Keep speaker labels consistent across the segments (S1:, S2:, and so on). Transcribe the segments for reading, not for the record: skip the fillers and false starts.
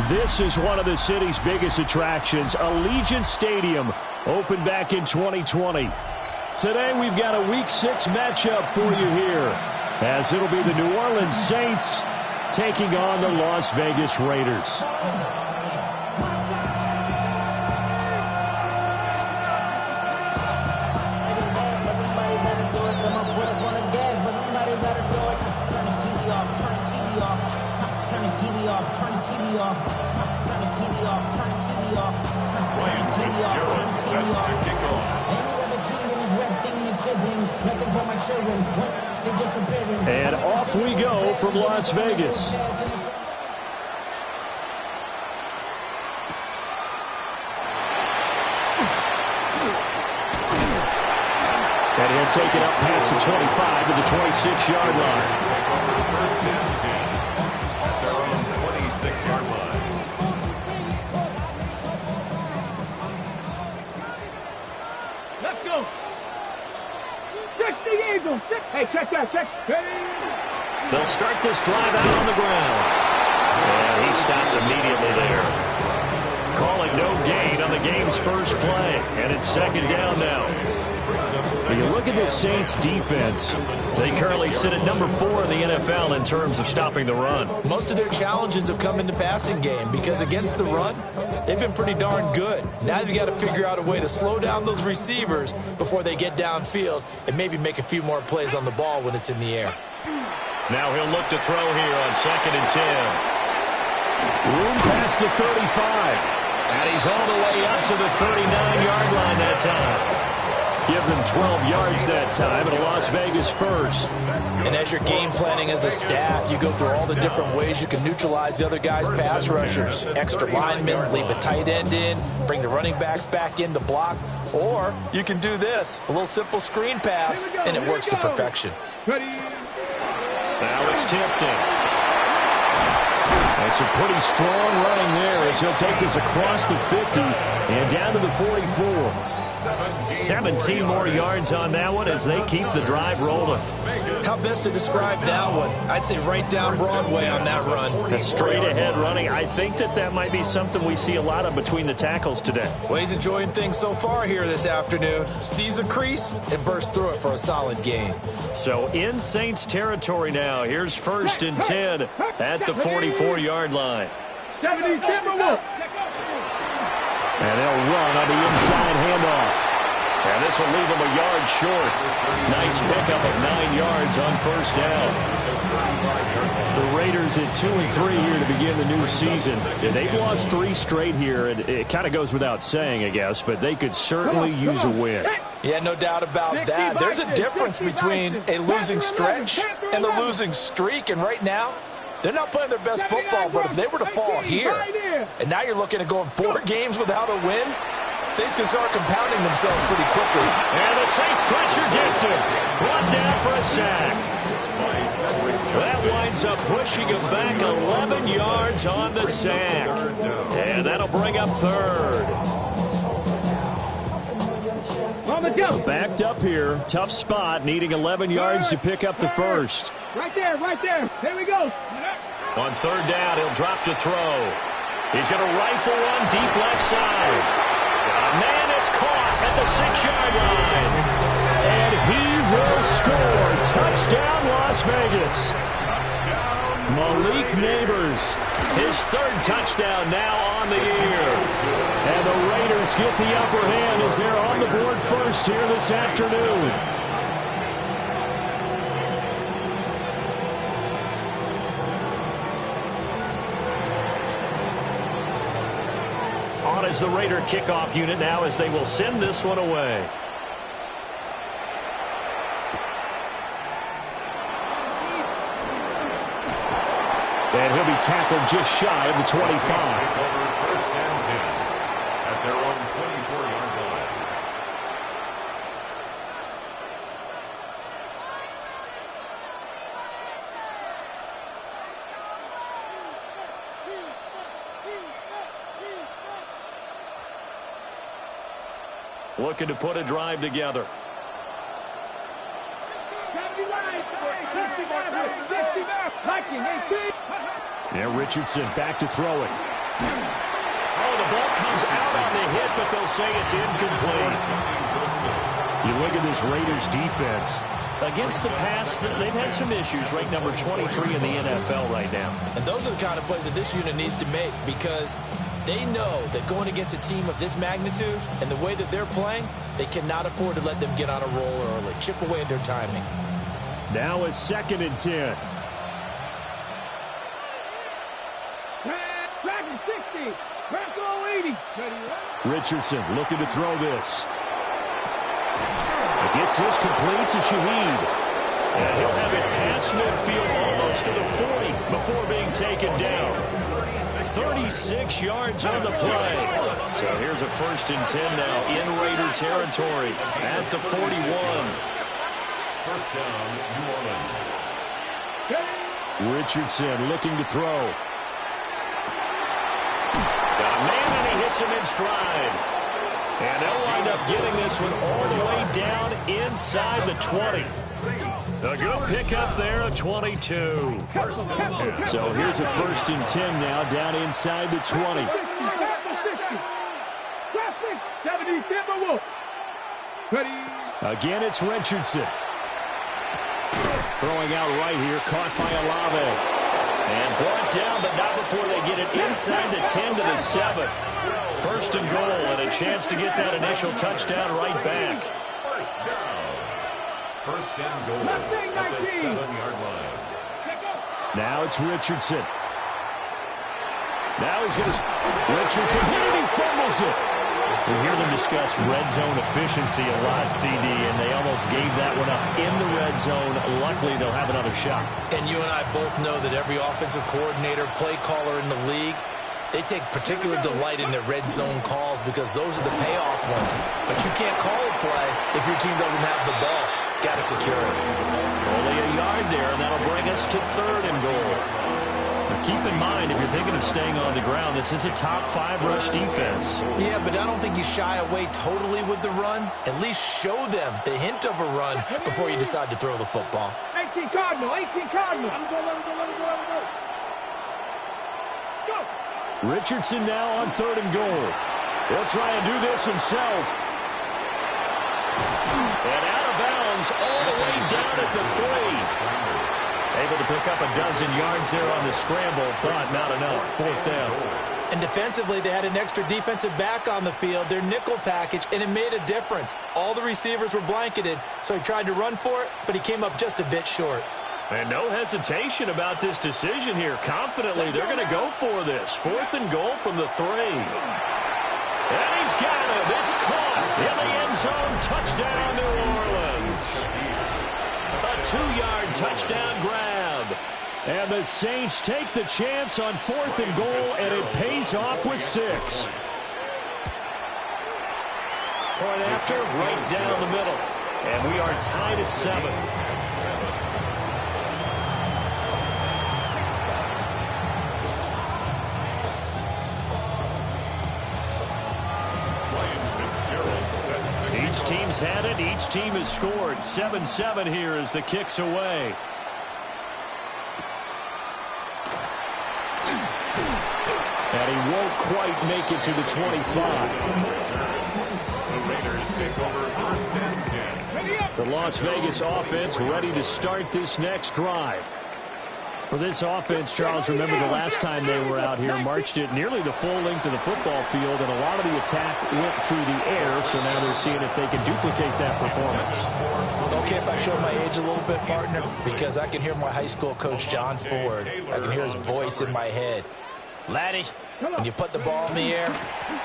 S1: This is one of the city's biggest attractions. Allegiant Stadium opened back in 2020. Today we've got a Week 6 matchup for you here, as it'll be the New Orleans Saints taking on the Las Vegas Raiders. And off we go from Las Vegas. And he'll take it up past the 25 to the 26-yard line.
S2: First down team at their own 26-yard line.
S3: Let's go. Check the Eagles. Hey, check that. Check. Hey.
S1: They'll start this drive out on the ground. And he stopped immediately there. Calling no gain on the game's first play. And it's second down now. When you look at the Saints defense, they currently sit at number 4 in the NFL in terms of stopping the run.
S4: Most of their challenges have come in the passing game because against the run, they've been pretty darn good. Now you've got to figure out a way to slow down those receivers before they get downfield and maybe make a few more plays on the ball when it's in the air.
S1: Now he'll look to throw here on 2nd and 10. Room past the 35. And he's all the way up to the 39-yard line that time. Give them 12 yards that time, and a Las Vegas first.
S4: And as you're game planning as a staff, you go through all the different ways you can neutralize the other guy's pass rushers. Extra linemen, leave a tight end in, bring the running backs back in to block. Or you can do this, a little simple screen pass, and it works to perfection.
S1: Now it's Tipton. That's a pretty strong running there as he'll take this across the 50 and down to the 44. 17 more yards on that one as they keep the drive rolling.
S4: How best to describe that one? I'd say right down Broadway on that run.
S1: A straight ahead running. I think that might be something we see a lot of between the tackles today.
S4: Well, he's enjoying things so far here this afternoon. Sees a crease and bursts through it for a solid gain.
S1: So in Saints territory now. Here's 1st and 10 at the 44-yard line.
S3: 70 Timberwolves.
S1: And they'll run on the inside handoff. And this will leave them a yard short. Nice pickup of 9 yards on 1st down. The Raiders at 2-3 here to begin the new season. They've lost 3 straight here, and it kind of goes without saying, I guess, but they could certainly use a win.
S4: Yeah, no doubt about that. There's a difference between a losing stretch and a losing streak, and right now, they're not playing their best football, but if they were to fall here, and now you're looking at going 4 games without a win, things can start compounding themselves pretty quickly.
S1: And the Saints pressure gets him. Brought down for a sack. That winds up pushing him back 11 yards on the sack. And that'll bring up 3rd. Backed up here. Tough spot, needing 11 yards to pick up the first.
S3: Right there. Here we go.
S1: On 3rd down, he'll drop to throw. He's going to rifle one deep left side. Man, it's caught at the 6-yard line. And he will score. Touchdown, Las Vegas. Malik Neighbors, his 3rd touchdown now on the year. And the Raiders get the upper hand as they're on the board first here this afternoon. On is the Raider kickoff unit now as they will send this one away. And he'll be tackled just shy of the 25.
S2: First down 10 at their own 24-yard line.
S1: Looking to put a drive together. Now Richardson back to throw it. Oh, the ball comes out on the hit, but they'll say it's incomplete. You look at this Raiders defense. Against the pass, they've had some issues. Ranked number 23 in the NFL right now.
S4: And those are the kind of plays that this unit needs to make, because they know that going against a team of this magnitude and the way that they're playing, they cannot afford to let them get on a roll early. Chip away at their timing.
S1: Now a 2nd and 10.
S3: Dragon 60. Bronco 80.
S1: Richardson looking to throw this. Gets this complete to Shaheed. And he'll have it past midfield almost to the 40 before being taken down. 36 yards on the play. So here's a 1st and 10 now in Raider territory at the 41.
S2: First down, New Orleans.
S1: Richardson looking to throw. Got a man and he hits him in stride. And they'll wind up getting this one all the way down inside the 20. A good pickup there, a 22. So here's a 1st and 10 now down inside the 20. Again, it's Richardson. Throwing out right here, caught by Olave. And brought down, but not before they get it inside the 10 to the 7. 1st and goal, and a chance to get that initial touchdown right back.
S2: First and goal at the 7-yard line.
S1: Now it's Richardson. Now he's going to... Richardson hit it, he fumbles it. We hear them discuss red zone efficiency a lot, CD, and they almost gave that one up in the red zone. Luckily, they'll have another shot.
S4: And you and I both know that every offensive coordinator, play caller in the league, they take particular delight in their red zone calls because those are the payoff ones. But you can't call a play if your team doesn't have the ball. Got to secure it.
S1: Only a yard there, and that'll bring us to 3rd and goal. Now keep in mind, if you're thinking of staying on the ground, this is a top 5 rush defense.
S4: Yeah, but I don't think you shy away totally with the run. At least show them the hint of a run before you decide to throw the football.
S3: 18 Cardinal, 18 Cardinal. Let him go. Go.
S1: Richardson now on 3rd and goal. He'll try and do this himself. And out of bounds all the way down at the 3. Able to pick up a dozen yards there on the scramble, but not enough. 4th down.
S4: And defensively, they had an extra defensive back on the field, their nickel package, and it made a difference. All the receivers were blanketed, so he tried to run for it, but he came up just a bit short.
S1: And no hesitation about this decision here. Confidently, they're going to go for this. 4th and goal from the 3. And he's got him. It's caught in the end zone. Touchdown, New Orleans. A 2-yard touchdown grab. And the Saints take the chance on 4th and goal, and it pays off with 6. Point after, right down the middle. And we are tied at 7. Each team's had it. Each team has scored. 7-7 here as the kick's away. And he won't quite make it to the 25.
S2: The Raiders take over 1st and 10.
S1: The Las Vegas offense ready to start this next drive. For this offense, Charles, remember the last time they were out here, marched it nearly the full length of the football field, and a lot of the attack went through the air, so now they're seeing if they can duplicate that performance.
S4: Okay, if I show my age a little bit, partner, because I can hear my high school coach, John Ford. I can hear his voice in my head. Laddie, when you put the ball in the air,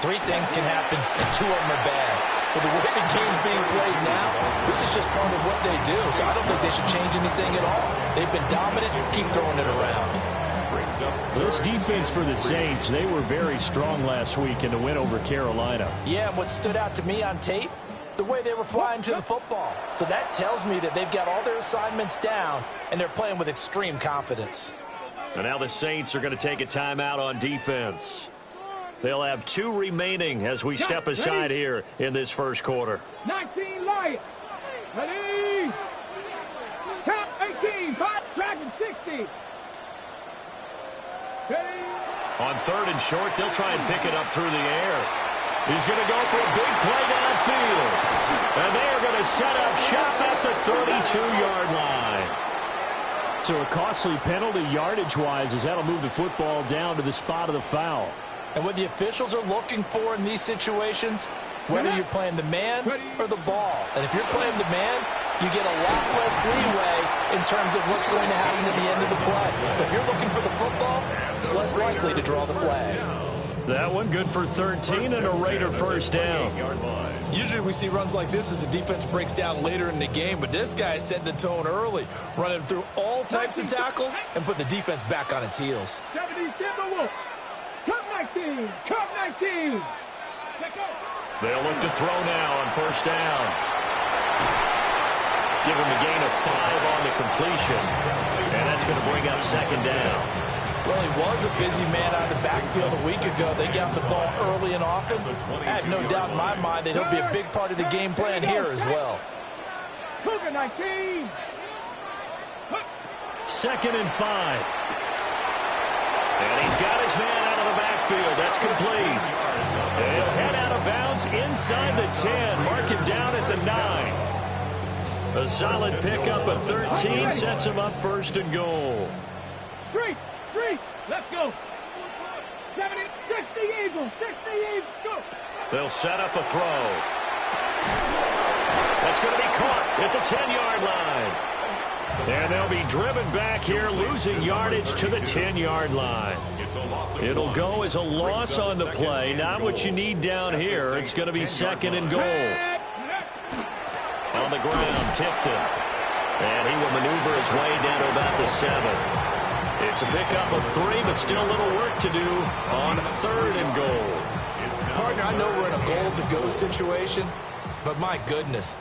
S4: 3 things can happen, and 2 of them are bad. For the way the game's being played now, this is just part of what they do, so I don't think they should change anything at all. They've been dominant. Keep throwing it around.
S1: This defense for the Saints, they were very strong last week in the win over Carolina.
S4: Yeah, and what stood out to me on tape, the way they were flying to the football. So that tells me that they've got all their assignments down, and they're playing with extreme confidence.
S1: And now the Saints are going to take a timeout on defense. They'll have 2 remaining as we step aside here in this first quarter.
S3: 19 Lions. Ready. Count 18. 5 Dragon 60.
S1: On 3rd and short, they'll try and pick it up through the air. He's going to go for a big play downfield. And they are going to set up shop at the 32-yard line. So a costly penalty yardage-wise as that'll move the football down to the spot of the foul.
S4: And what the officials are looking for in these situations, whether you're playing the man or the ball. And if you're playing the man, you get a lot less leeway in terms of what's going to happen at the end of the play. But if you're looking for the football, it's less likely to draw the flag.
S1: That one good for 13 and a Raider first down.
S4: Usually we see runs like this as the defense breaks down later in the game, but this guy is setting the tone early, running through all types of tackles and put the defense back on its heels.
S3: 70 Timberwolves. Cup 19. Cup 19. Let's go.
S1: They'll look to throw now on first down. Give him a gain of 5 on the completion, and that's going to bring up second down.
S4: Well, he was a busy man out of the backfield a week ago. They got the ball early and often. I have no doubt in my mind that he'll be a big part of the game plan here as well.
S3: Cougar 19.
S1: 2nd and 5. And he's got his man out of the backfield. That's complete. They'll head out of bounds inside the 10. Mark him down at the 9. A solid pickup of 13 sets him up 1st and goal.
S3: 3. Let's go. 70, 60 Eagles. 60 Eagles. Go.
S1: They'll set up a throw. That's going to be caught at the 10-yard line. And they'll be driven back here, losing yardage to the 10-yard line. It'll go as a loss on the play. Not what you need down here. It's going to be 2nd and goal. On the ground, Tipton. And he will maneuver his way down to about the 7. It's a pickup of 3, but still a little work to do on 3rd and goal.
S4: Partner, I know we're in a goal-to-go situation, but my goodness.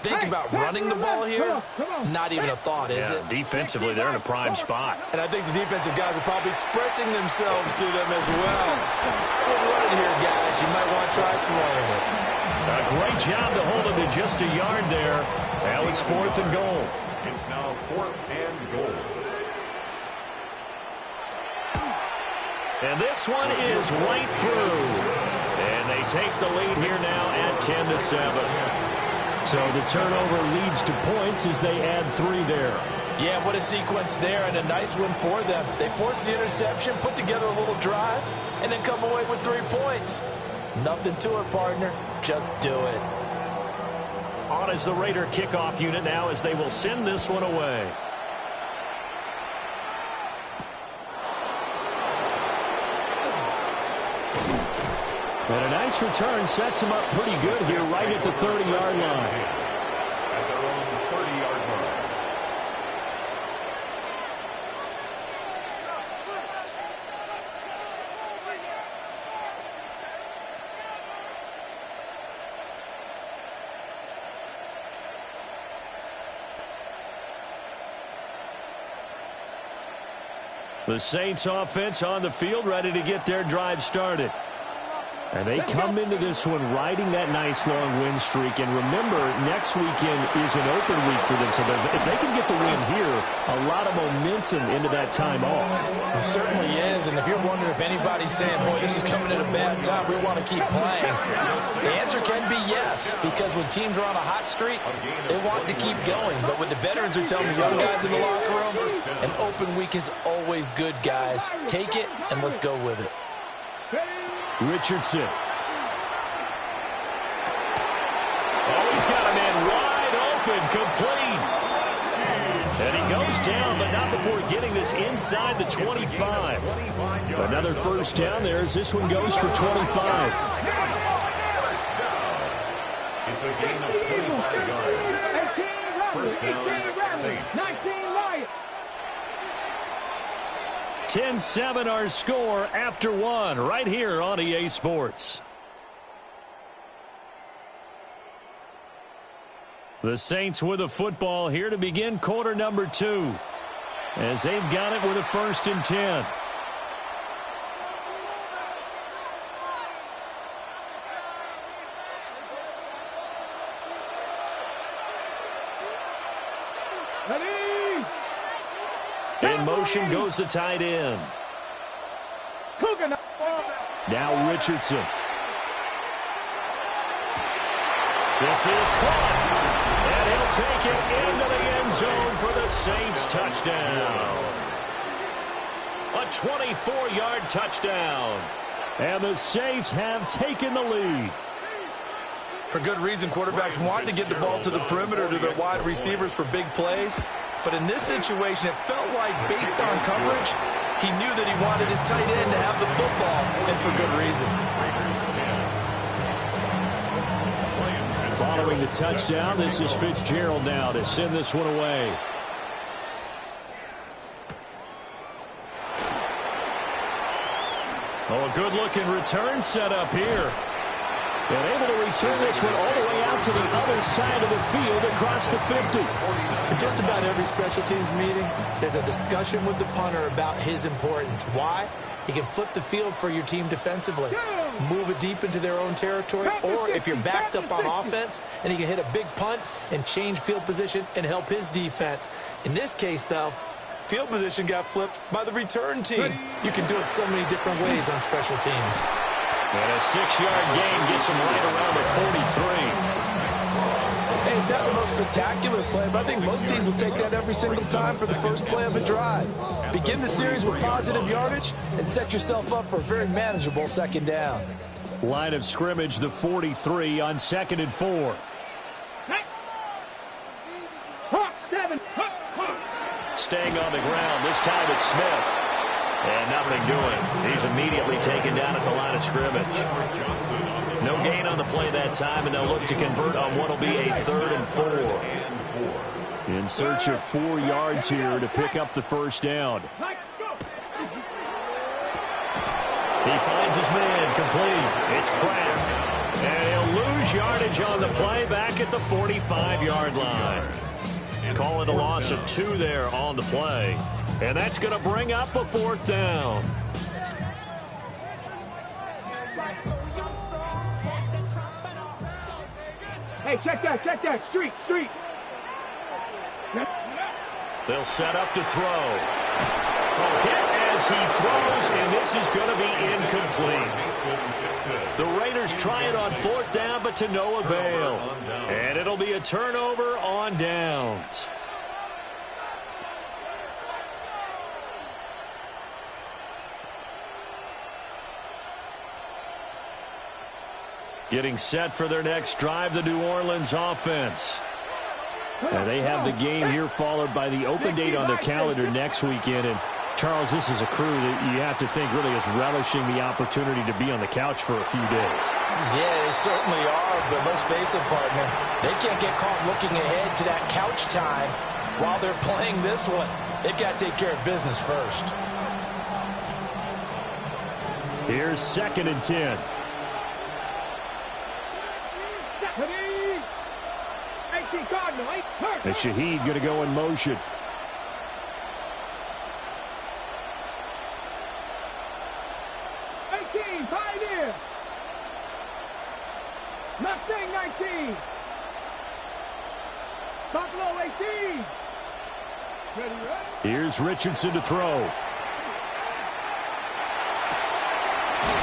S4: Think about running the ball here. Not even a thought, is it?
S1: Defensively, they're in a prime spot.
S4: And I think the defensive guys are probably expressing themselves to them as well. I wouldn't run it here, guys. You might want to try throwing it.
S1: A great job to hold him to just a yard there. Now it's 4th and goal.
S2: It's now 4th and goal.
S1: And this one is right through. And they take the lead here now at 10-7. So the turnover leads to points as they add 3 there.
S4: Yeah, what a sequence there, and a nice win for them. They forced the interception, put together a little drive, and then come away with 3 points. Nothing to it, partner. Just do it.
S1: On is the Raider kickoff unit now as they will send this one away. And a nice return sets him up pretty good here right at the 30-yard line.
S2: At their own 30-yard line.
S1: The Saints offense on the field ready to get their drive started. And they come into this one riding that nice long win streak. And remember, next weekend is an open week for them. So if they can get the win here, a lot of momentum into that time off.
S4: It certainly is. And if you're wondering if anybody's saying, boy, this is coming at a bad time, we want to keep playing, the answer can be yes. Because when teams are on a hot streak, they want to keep going. But what the veterans are telling the young guys in the locker room, an open week is always good, guys. Take it and let's go with it.
S1: Richardson. Oh, he's got a man wide open, complete. And he goes down, but not before getting this inside the 25. Another first down there as this one goes for 25.
S2: It's a gain of 25 yards. First down, Saints.
S1: 10-7 our score after 1 right here on EA Sports. The Saints with a football here to begin quarter number 2 as they've got it with a 1st and 10. In motion goes the tight end. Now Richardson. This is caught. And he'll take it into the end zone for the Saints touchdown. A 24-yard touchdown. And the Saints have taken the lead.
S4: For good reason, quarterbacks want to get the ball to the perimeter to their wide receivers for big plays. But in this situation, it felt like, based on coverage, he knew that he wanted his tight end to have the football, and for good reason.
S1: Following the touchdown, this is Fitzgerald now to send this one away. Oh, a good-looking return set up here. And able to return this one all the way out to the other side of the field across the 50.
S4: In just about every special teams meeting, there's a discussion with the punter about his importance. Why? He can flip the field for your team defensively, move it deep into their own territory, or if you're backed up on offense, and he can hit a big punt and change field position and help his defense. In this case, though, field position got flipped by the return team. You can do it so many different ways on special teams.
S1: And a 6-yard gain gets him right around the 43.
S4: Hey, it's not the most spectacular play, but I think most teams will take that every single time for the first play of a drive. Begin the series with positive yardage and set yourself up for a very manageable second down.
S1: Line of scrimmage, the 43 on 2nd and 4. Staying on the ground, this time it's Smith. And nothing doing. He's immediately taken down at the line of scrimmage. No gain on the play that time, and they'll look to convert on what will be a 3rd and 4. In search of 4 yards here to pick up the first down. He finds his man complete. It's Pratt. And he'll lose yardage on the play back at the 45-yard line. Call it a loss of 2 there on the play. And that's going to bring up a 4th down.
S3: Hey, check that. Street.
S1: They'll set up to throw. Hit as he throws, and this is going to be incomplete. The Raiders try it on 4th down, but to no avail. And it'll be a turnover on downs. Getting set for their next drive, the New Orleans offense. Now they have the game here followed by the open date on their calendar next weekend. And, Charles, this is a crew that you have to think really is relishing the opportunity to be on the couch for a few days.
S4: Yeah, they certainly are, but let's face it, partner. They can't get caught looking ahead to that couch time while they're playing this one. They've got to take care of business first.
S1: Here's 2nd and 10. And Shaheed going to go in motion.
S3: Pioneer. Mustang 19. Buffalo 18.
S1: Here's Richardson to throw.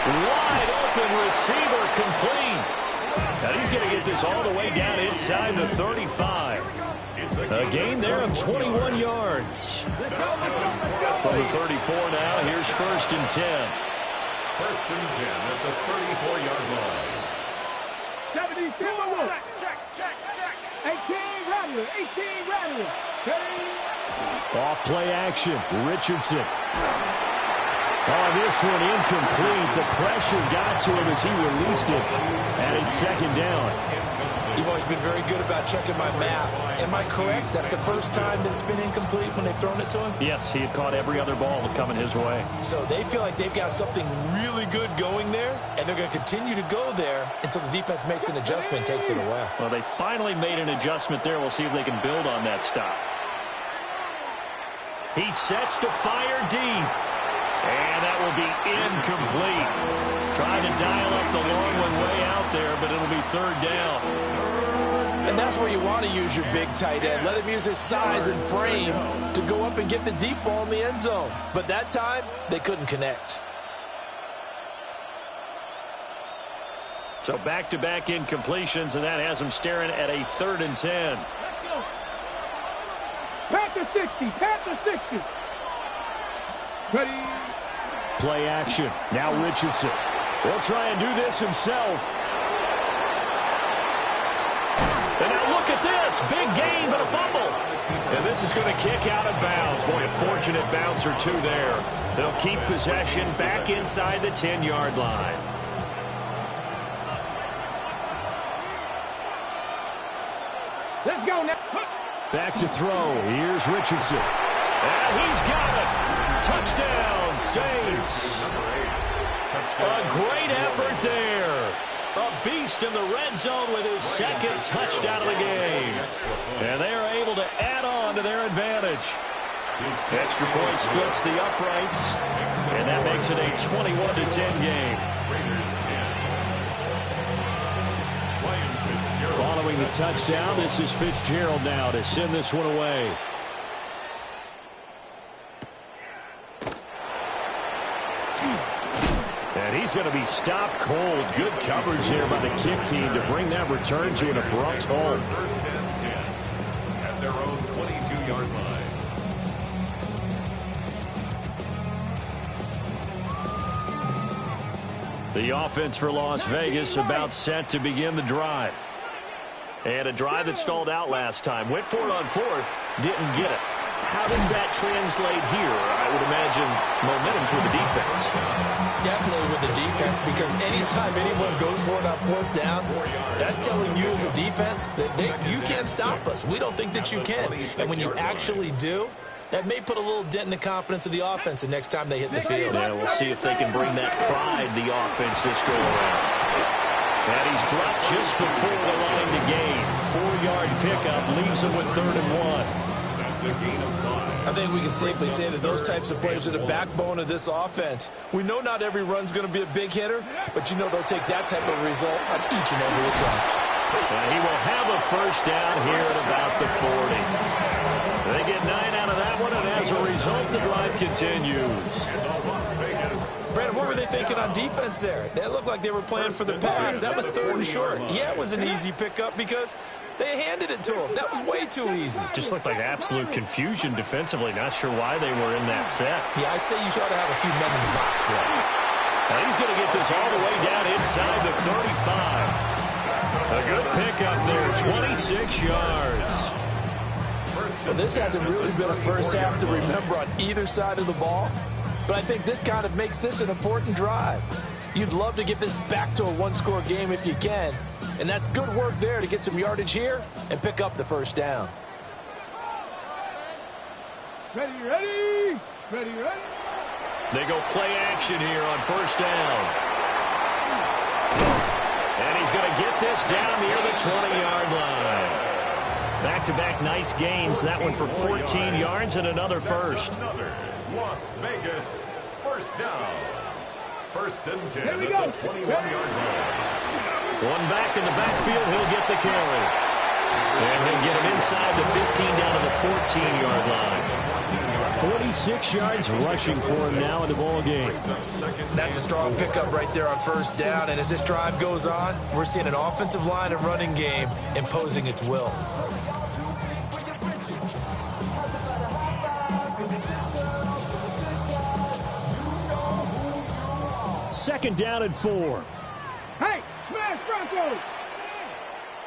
S1: Wide open receiver complete. Now he's going to get this all the way down inside the 35. A gain there of 21 yards. From the 34 now, here's 1st and 10.
S2: 1st and 10 at the 34-yard line.
S3: 72. Check. 18 Rattler.
S1: Off play action. Richardson. Oh, this one incomplete. The pressure got to him as he released it. And it's 2nd down.
S4: You've always been very good about checking my math. Am I correct? That's the first time that it's been incomplete when they've thrown it to him?
S1: Yes, he had caught every other ball coming his way.
S4: So they feel like they've got something really good going there, and they're going to continue to go there until the defense makes an adjustment and takes it away.
S1: Well, they finally made an adjustment there. We'll see if they can build on that stop. He sets to fire deep. And that will be incomplete. Trying to dial up the long one way out there, but it'll be 3rd down.
S4: And that's where you want to use your big tight end. Let him use his size and frame to go up and get the deep ball in the end zone. But that time, they couldn't connect.
S1: So back-to-back incompletions, and that has them staring at a 3rd and 10.
S3: Let's go. Pat the 60. Pat the 60. Ready.
S1: Play action. Now Richardson. He'll try and do this himself. And now look at this. Big gain, but a fumble. And this is going to kick out of bounds. Boy, a fortunate bounce or two there. They'll keep possession back inside the 10-yard line.
S3: Let's go now.
S1: Back to throw. Here's Richardson. And he's got it. Touchdown, Saints. A great effort there. A beast in the red zone with his 2nd touchdown of the game. And they are able to add on to their advantage. Extra point splits the uprights. And that makes it a 21-10 game. Following the touchdown, this is Fitzgerald now to send this one away. And he's going to be stopped cold. Good coverage here by the kick team to bring that return to an abrupt halt.
S2: 1st and 10 at their own 22-yard line.
S1: The offense for Las Vegas about set to begin the drive. And a drive that stalled out last time. Went for it on 4th. Didn't get it. How does that translate here? I would imagine momentum's with the defense.
S4: Definitely with the defense, because anytime anyone goes for it on 4th down, that's telling you as a defense that you can't stop us. We don't think that you can. And when you actually do, that may put a little dent in the confidence of the offense the next time they hit the field.
S1: Yeah, we'll see if they can bring that pride the offense this go around. And he's dropped just before the line to gain. 4-yard pickup leaves him with 3rd and 1.
S2: That's a gain of 5.
S4: I think we can safely say that those types of players are the backbone of this offense. We know not every run's going to be a big hitter, but you know they'll take that type of result on each and every attempt.
S1: And he will have a 1st down here at about the 40. They get 9 out of that one, and as a result, the drive continues.
S4: Brandon, what were they thinking on defense there? They looked like they were playing for the pass. That was 3rd and short. Yeah, it was an easy pickup because they handed it to him. That was way too easy.
S1: Just looked like absolute confusion defensively. Not sure why they were in that set.
S4: Yeah, I'd say you should have a few men in the box there.
S1: Now he's going to get this all the way down inside the 35. A good pickup there, 26 yards.
S4: Well, this hasn't really been a first half to remember on either side of the ball, but I think this kind of makes this an important drive. You'd love to get this back to a 1-score game if you can, and that's good work there to get some yardage here and pick up the 1st down.
S3: Ready, ready. Ready, ready.
S1: They go play action here on 1st down. And he's going to get this down near the 20-yard line. Back-to-back nice gains. That one for 14 yards and another 1st.
S2: Another Las Vegas 1st down. 1st and 10 at the 21-yard line.
S1: One back in the backfield. He'll get the carry. And he'll get him inside the 15 down to the 14-yard line. 46 yards rushing for him now in the ball game.
S4: That's a strong pickup right there on 1st down, and as this drive goes on, we're seeing an offensive line and running game imposing its will.
S1: Second down and 4.
S3: Hey, smash Broncos.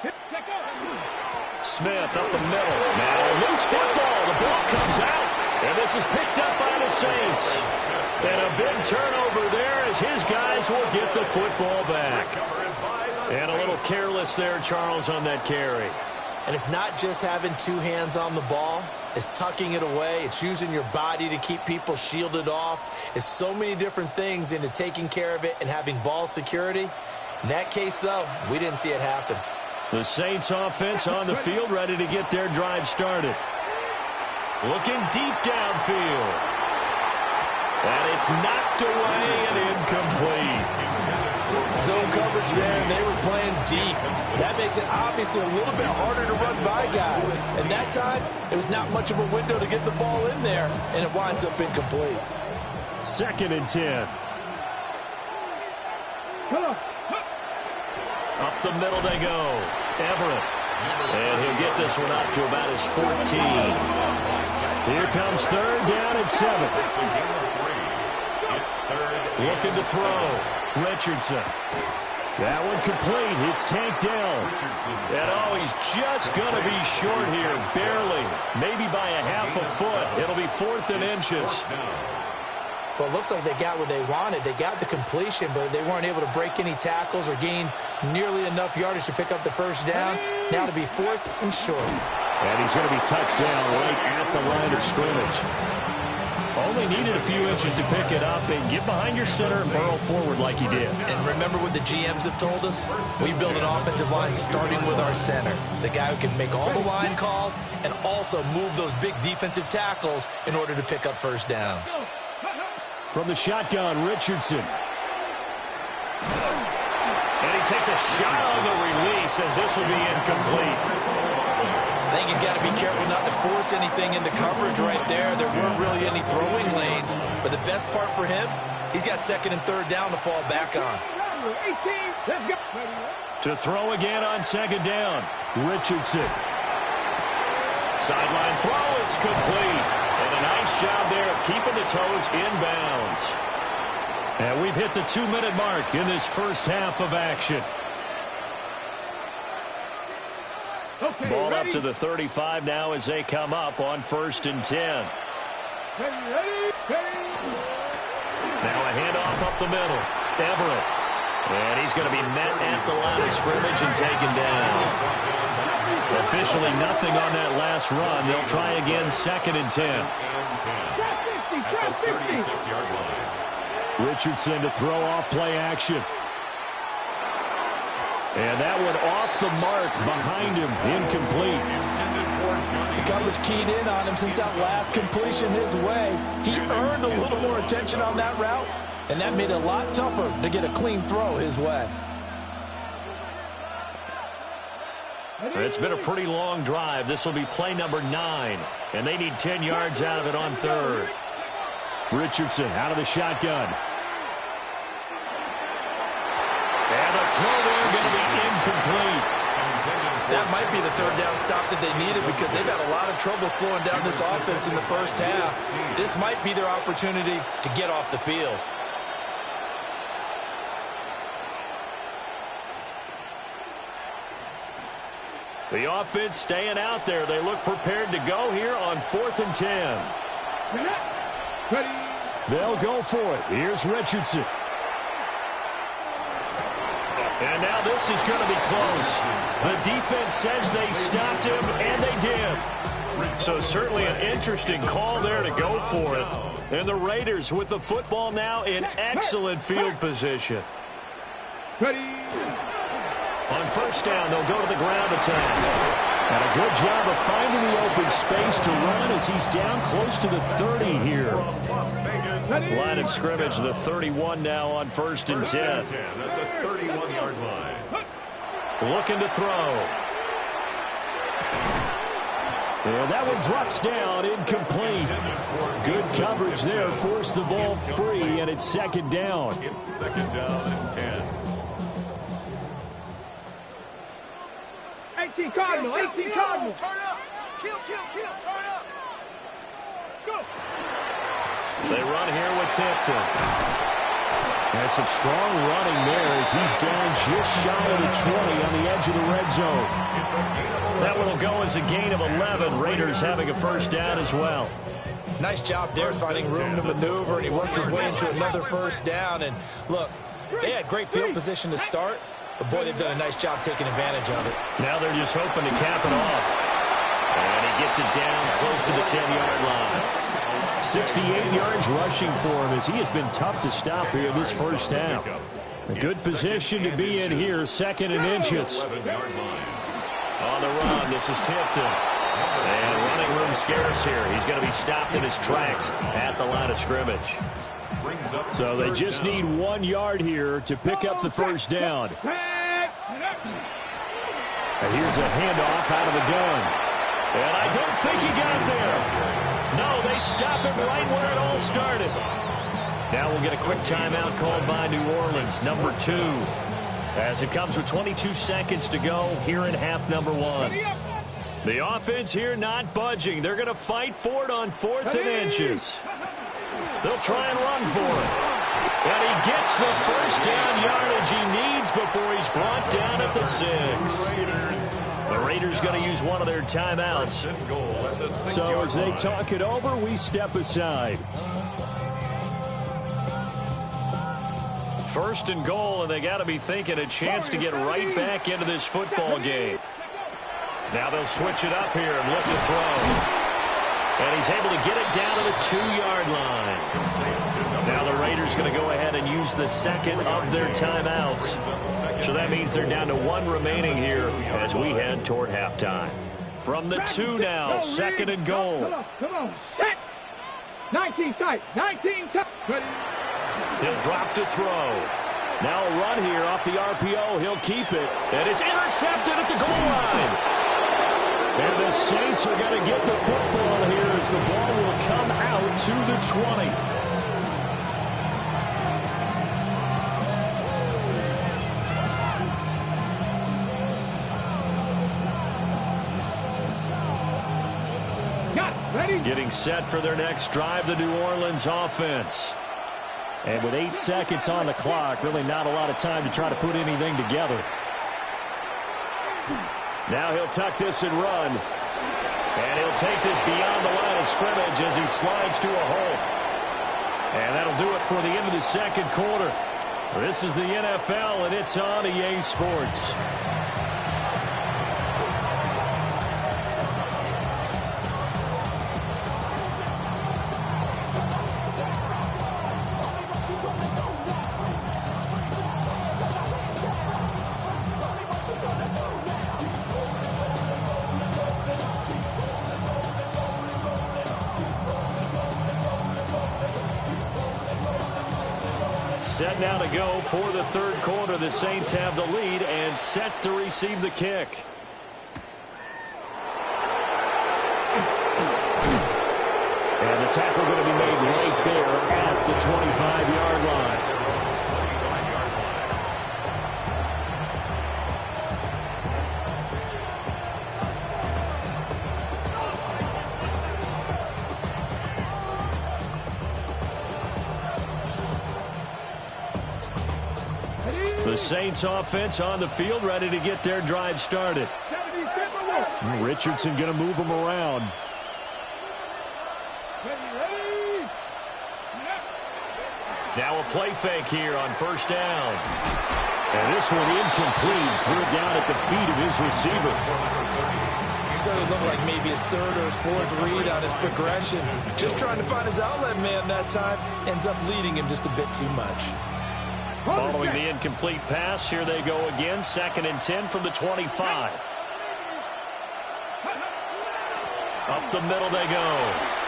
S3: Check out.
S1: Smith up the middle. Now loose football. The ball comes out. And this is picked up by the Saints. And a big turnover there as his guys will get the football back. And a little careless there, Charles, on that carry.
S4: And it's not just having 2 hands on the ball. It's tucking it away. It's using your body to keep people shielded off. It's so many different things into taking care of it and having ball security. In that case, though, we didn't see it happen.
S1: The Saints offense on the field, ready to get their drive started. Looking deep downfield. And it's knocked away and incomplete.
S4: Zone coverage there, and they were playing deep. That makes it obviously a little bit harder to run by guys. And that time, it was not much of a window to get the ball in there, and it winds up incomplete.
S1: 2nd and 10.
S3: Come on.
S1: Up the middle they go. Everett. And he'll get this one up to about his 14. Here comes third down and 7. Looking to throw. Richardson. That one complete. It's tanked down. And he's just going to be short here. Barely. Maybe by a half a foot. It'll be 4th and inches.
S4: Well, it looks like they got what they wanted. They got the completion, but they weren't able to break any tackles or gain nearly enough yardage to pick up the first down. Now to be 4th and short.
S1: And he's going to be touched down right at the line of scrimmage. Only needed a few inches to pick it up and get behind your center and burrow forward like he did.
S4: And remember what the GMs have told us? We build an offensive line starting with our center, the guy who can make all the line calls and also move those big defensive tackles in order to pick up first downs.
S1: From the shotgun, Richardson. And he takes a shot on the release as this will be incomplete.
S4: I think he's got to be careful not to force anything into coverage right there. There weren't really any throwing lanes. But the best part for him, he's got 2nd and 3rd down to fall back on.
S1: To throw again on 2nd down, Richardson. Sideline throw, it's complete. And a nice job there of keeping the toes inbounds. And we've hit the 2-minute mark in this first half of action.
S3: Okay,
S1: ball
S3: ready?
S1: up to the 35 now as they come up on 1st and 10.
S3: Ready.
S1: Now a handoff up the middle. Everett. And he's going to be met at the line of scrimmage and taken down. Officially nothing on that last run. They'll try again 2nd and 10.
S2: At the 36-yard line.
S1: Richardson to throw off play action. And that one off the mark behind him. Incomplete.
S4: The coverage keyed in on him since that last completion his way. He earned a little more attention on that route, and that made it a lot tougher to get a clean throw his way.
S1: It's been a pretty long drive. This will be play number 9, and they need 10 yards out of it on 3rd. Richardson out of the shotgun. And the throw there going to be incomplete.
S4: That might be the 3rd down stop that they needed because they've had a lot of trouble slowing down this offense in the first half. This might be their opportunity to get off the field.
S1: The offense staying out there. They look prepared to go here on 4th and 10. They'll go for it. Here's Richardson. And now this is going to be close. The defense says they stopped him, and they did. So certainly an interesting call there to go for it. And the Raiders with the football now in excellent field position. On 1st down, they'll go to the ground attack. And a good job of finding the open space to run as he's down close to the 30 here. Line of scrimmage, the 31 now on 1st and 10.
S2: At the 31-yard line.
S1: Looking to throw. And that one drops down, incomplete. Good coverage there, forced the ball free, and it's 2nd down.
S2: It's 2nd down and 10.
S3: 18 Cardinal.
S5: Turn up. Kill, turn up.
S3: Go.
S1: They run here with Tipton. And some strong running there as he's down just shy of the 20 on the edge of the red zone. That one will go as a gain of 11. Raiders having a 1st down as well.
S4: Nice job there finding room to maneuver, and he worked his way into another 1st down. And look, they had great field position to start, but boy, they've done a nice job taking advantage of it.
S1: Now they're just hoping to cap it off. And he gets it down close to the 10-yard line. 68 yards rushing for him as he has been tough to stop here this first half. A good position to be in here, 2nd and inches. On the run, this is Tipton. And running room scarce here. He's going to be stopped in his tracks at the line of scrimmage. So they just need 1 yard here to pick up the 1st down. And here's a handoff out of the gun. And I don't think he got there. No, they stop him right where it all started. Now we'll get a quick timeout called by New Orleans, number 2. As it comes with 22 seconds to go here in half number one. The offense here not budging. They're going to fight for it on 4th and inches. They'll try and run for it. And he gets the first down yardage he needs before he's brought down at the 6. The Raiders going to use one of their timeouts.
S6: So as they talk it over, we step aside.
S1: 1st and goal, and they got to be thinking a chance to get right back into this football game. Now they'll switch it up here and look to throw. And he's able to get it down to the 2-yard line. Now the Raiders going to go ahead and use the second of their timeouts. So that means they're down to 1 remaining here as we head toward halftime. From the 2 now, 2nd and goal.
S3: Come on, set. 19 tight, 19 tight.
S1: He'll drop to throw.
S6: Now a run here off the RPO. He'll keep it.
S1: And it's intercepted at the goal line.
S6: And the Saints are going to get the football here as the ball will come out to the 20.
S1: Getting set for their next drive, the New Orleans offense.
S6: And with 8 seconds on the clock, really not a lot of time to try to put anything together.
S1: Now he'll tuck this and run. And he'll take this beyond the line of scrimmage as he slides to a hole. And that'll do it for the end of the second quarter. This is the NFL, and it's on EA Sports. Set now to go for the third quarter. The Saints have the lead and set to receive the kick. And the tackle going to be made right there at the 25-yard line. The Saints offense on the field, ready to get their drive started.
S6: Richardson going to move them around.
S1: Now a play fake here on first down.
S6: And this one incomplete. Threw it down at the feet of his receiver.
S4: So it looked like maybe his 3rd or his 4th read on his progression. Just trying to find his outlet man that time. Ends up leading him just a bit too much.
S1: Following the incomplete pass, here they go again. 2nd and 10 from the 25. Up the middle they go.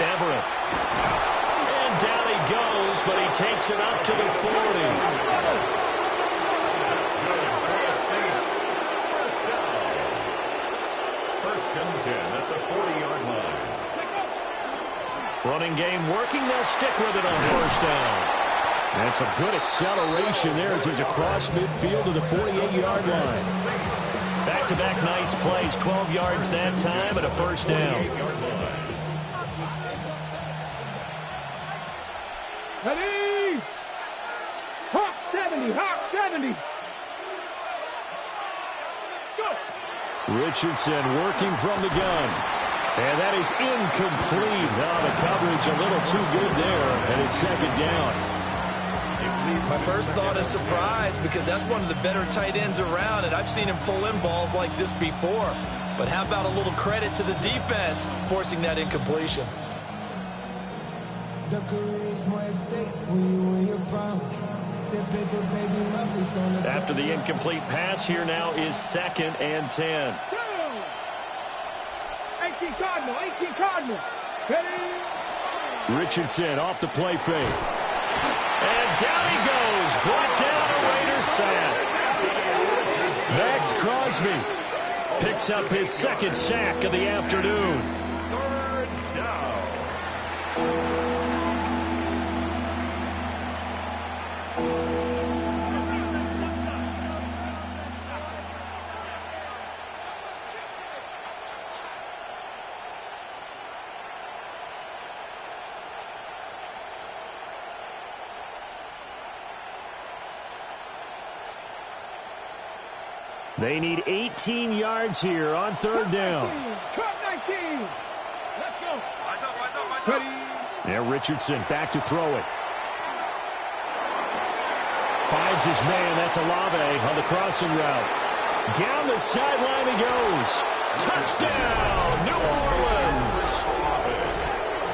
S1: Everett. And down he goes, but he takes it up to the 40.
S2: First and 10 at the 40-yard line.
S1: Running game working. They'll stick with it on first down.
S6: And some good acceleration there as he's across midfield to the 48-yard line.
S1: Back-to-back nice plays. 12 yards that time and a first down.
S3: Ready? Hawk 70, Hawk 70. Go.
S6: Richardson working from the gun. And that is incomplete. Now the coverage a little too good there, and it's 2nd down.
S4: My first thought is surprise because that's one of the better tight ends around, and I've seen him pull in balls like this before. But how about a little credit to the defense forcing that incompletion?
S1: After the incomplete pass, here now is 2nd and 10.
S3: 18 Cardinal, 18 Cardinal. Ready?
S6: Richardson off the play fake.
S1: And down he goes. Brought down a Raiders sack. Max Crosby picks up his 2nd sack of the afternoon.
S2: Third down.
S6: They need 18 yards here on third down.
S3: Cut 19. Let's go. Ready.
S6: There, Richardson back to throw it. Finds his man. That's Olave on the crossing route. Down the sideline he goes.
S1: Touchdown, New Orleans.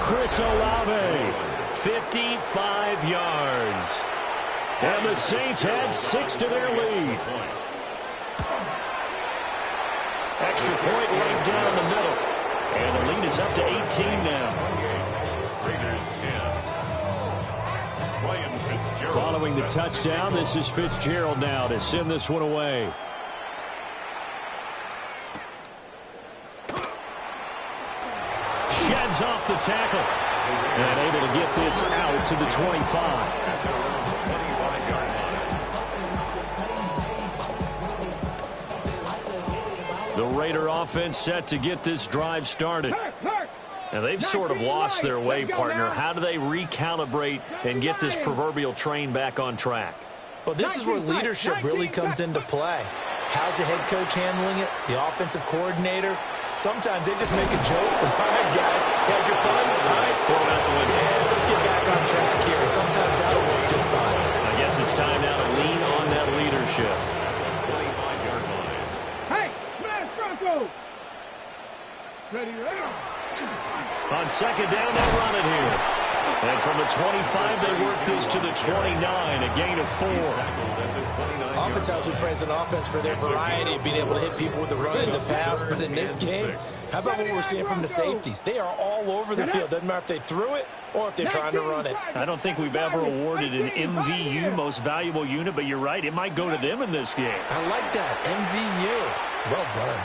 S6: Chris Olave.
S1: 55 yards.
S6: And the Saints had 6 to their lead.
S1: Extra point right down the middle. And the lead is up to 18 now.
S2: Raiders 10. Ryan Fitzgerald.
S6: Following the touchdown, this is Fitzgerald now to send this one away.
S1: Sheds off the tackle.
S6: And able to get this out to the 25.
S1: The Raider offense set to get this drive started. And they've sort of lost their way, partner. How do they recalibrate and get this proverbial train back on track?
S4: Well, this is where leadership really comes into play. How's the head coach handling it? The offensive coordinator? Sometimes they just make a joke. All right, guys, had your fun? All right,
S1: Throw it out the window.
S4: Yeah, let's get back on track here. And sometimes that'll work just fine.
S1: I guess it's time now to lean on that leadership.
S2: 25-yard line.
S3: Hey, smash Bronco. Ready, ready.
S1: On second down, they'll run it here. And from the 25, they work this to the 29, a gain of 4.
S4: Oftentimes we praise an offense for their variety of being able to hit people with the run and the pass. But in this game, how about what we're seeing from the safeties? They are all over the field. Doesn't matter if they threw it or if they're trying to run it.
S1: I don't think we've ever awarded an MVU, most valuable unit, but you're right, it might go to them in this game.
S4: I like that, MVU. Well done.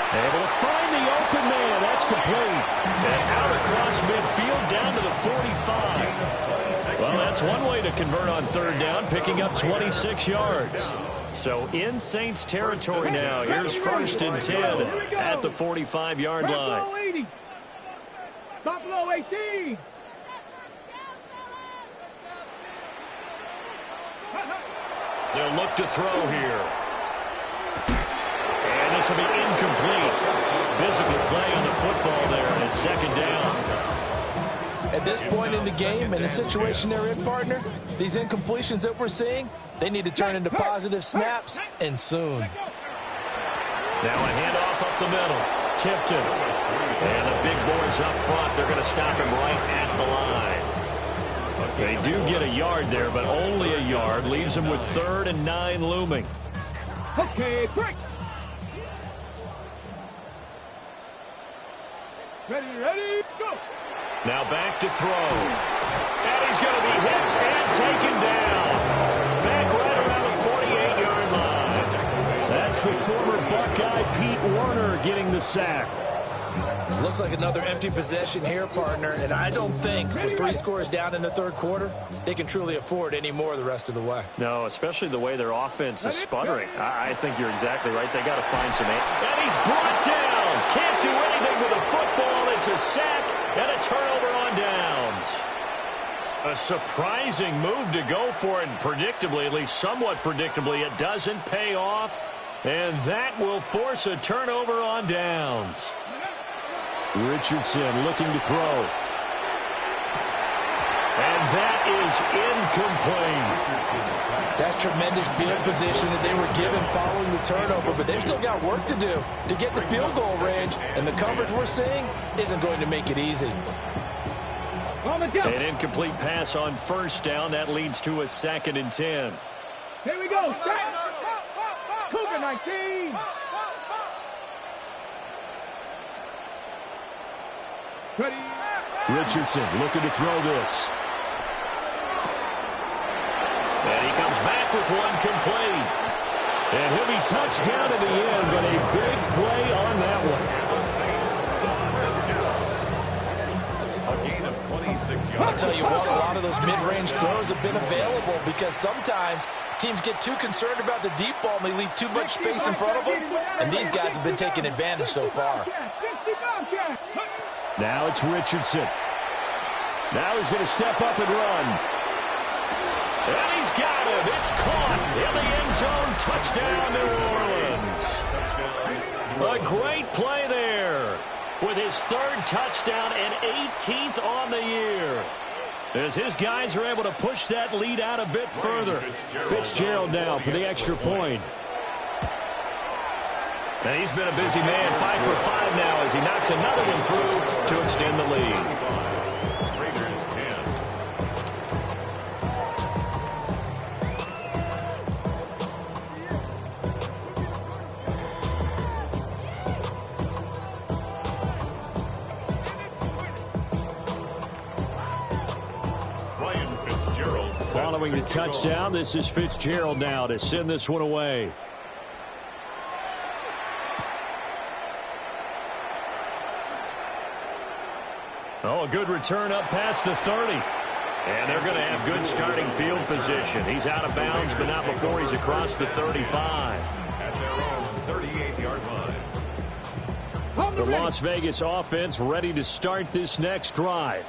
S6: Able to find the open man. That's complete.
S1: And out across midfield down to the 45. Well, that's one way to convert on third down, picking up 26 yards. So in Saints territory now. Here's 1st and 10 at the 45-yard line.
S3: Stop below 18.
S1: They'll look to throw here. And this will be incomplete. Physical play on the football there, and it's second down.
S4: At this point in the game, and the situation they're in, partner, these incompletions that we're seeing, they need to turn into positive snaps, and soon.
S1: Now a handoff up the middle. Tipton. And the big boys up front, they're going to stop him right at the line. They do get a yard there, but only a yard. Leaves him with 3rd and 9 looming.
S3: Okay, break. Ready, go.
S1: Now back to throw. And he's going to be hit and taken down. Back right around the 48-yard line.
S6: That's the former Buckeye Pete Werner getting the sack.
S4: Looks like another empty possession here, partner, and I don't think with 3 scores down in the third quarter, they can truly afford any more the rest of the way.
S1: No, especially the way their offense is sputtering. I think you're exactly right. They got to find some. And he's brought down. Can't do anything with the football. It's a sack and a turnover on downs. A surprising move to go for it, and predictably, at least somewhat predictably, it doesn't pay off. And that will force a turnover on downs.
S6: Richardson looking to throw.
S1: And that is incomplete.
S4: That's tremendous field position that they were given following the turnover, but they've still got work to do to get the field goal range, and the coverage we're seeing isn't going to make it easy.
S1: An incomplete pass on 1st down. That leads to a 2nd and 10.
S3: Here we go. Cougar 19. Ready.
S6: Richardson looking to throw this.
S1: And he comes back with one complete.
S6: And he'll be touched down in the end, but a big play on that one.
S2: A gain of 26 yards.
S4: I'll tell you what, a lot of those mid-range throws have been available because sometimes teams get too concerned about the deep ball and they leave too much space in front of them, and these guys have been taking advantage so far.
S6: Now it's Richardson. Now he's going to step up and run.
S1: And he's got him. It's caught in the end zone. Touchdown, New Orleans. A great play there with his third touchdown and 18th on the year, as his guys are able to push that lead out a bit further.
S6: Fitzgerald now for the extra point.
S1: And he's been a busy man, 5 for 5 now as he knocks another one through to extend the lead.
S2: Raiders 10. Ryan Fitzgerald.
S6: Following the touchdown, this is Fitzgerald now to send this one away.
S1: Oh, a good return up past the 30. And they're going to have good starting field position. He's out of bounds, but not before he's across the 35.
S2: At their own 38-yard line.
S6: The Las Vegas offense ready to start this next drive.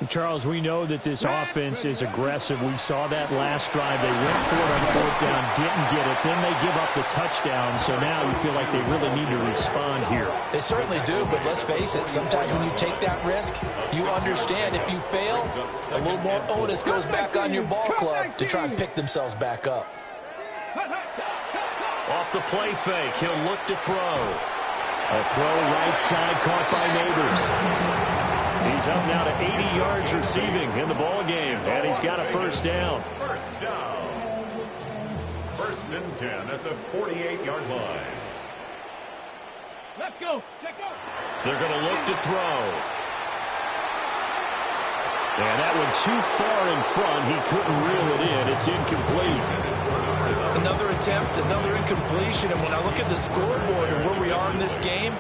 S6: Charles, we know that this offense is aggressive. We saw that last drive. They went for it on fourth down, didn't get it. Then they give up the touchdown. So now you feel like they really need to respond here.
S4: They certainly do, but let's face it, sometimes when you take that risk, you understand if you fail, a little more onus goes back on your ball club to try and pick themselves back up.
S1: Off the play fake, he'll look to throw.
S6: A throw right side caught by Neighbors. He's up now to 80 yards receiving in the ball game, and he's got a first down.
S2: First down. First and 10 at the 48-yard line.
S3: Let's go. Check out.
S1: They're going to look to throw.
S6: And that one too far in front. He couldn't reel it in. It's incomplete.
S4: Another attempt, another incompletion, and when I look at the scoreboard and where we are in this game,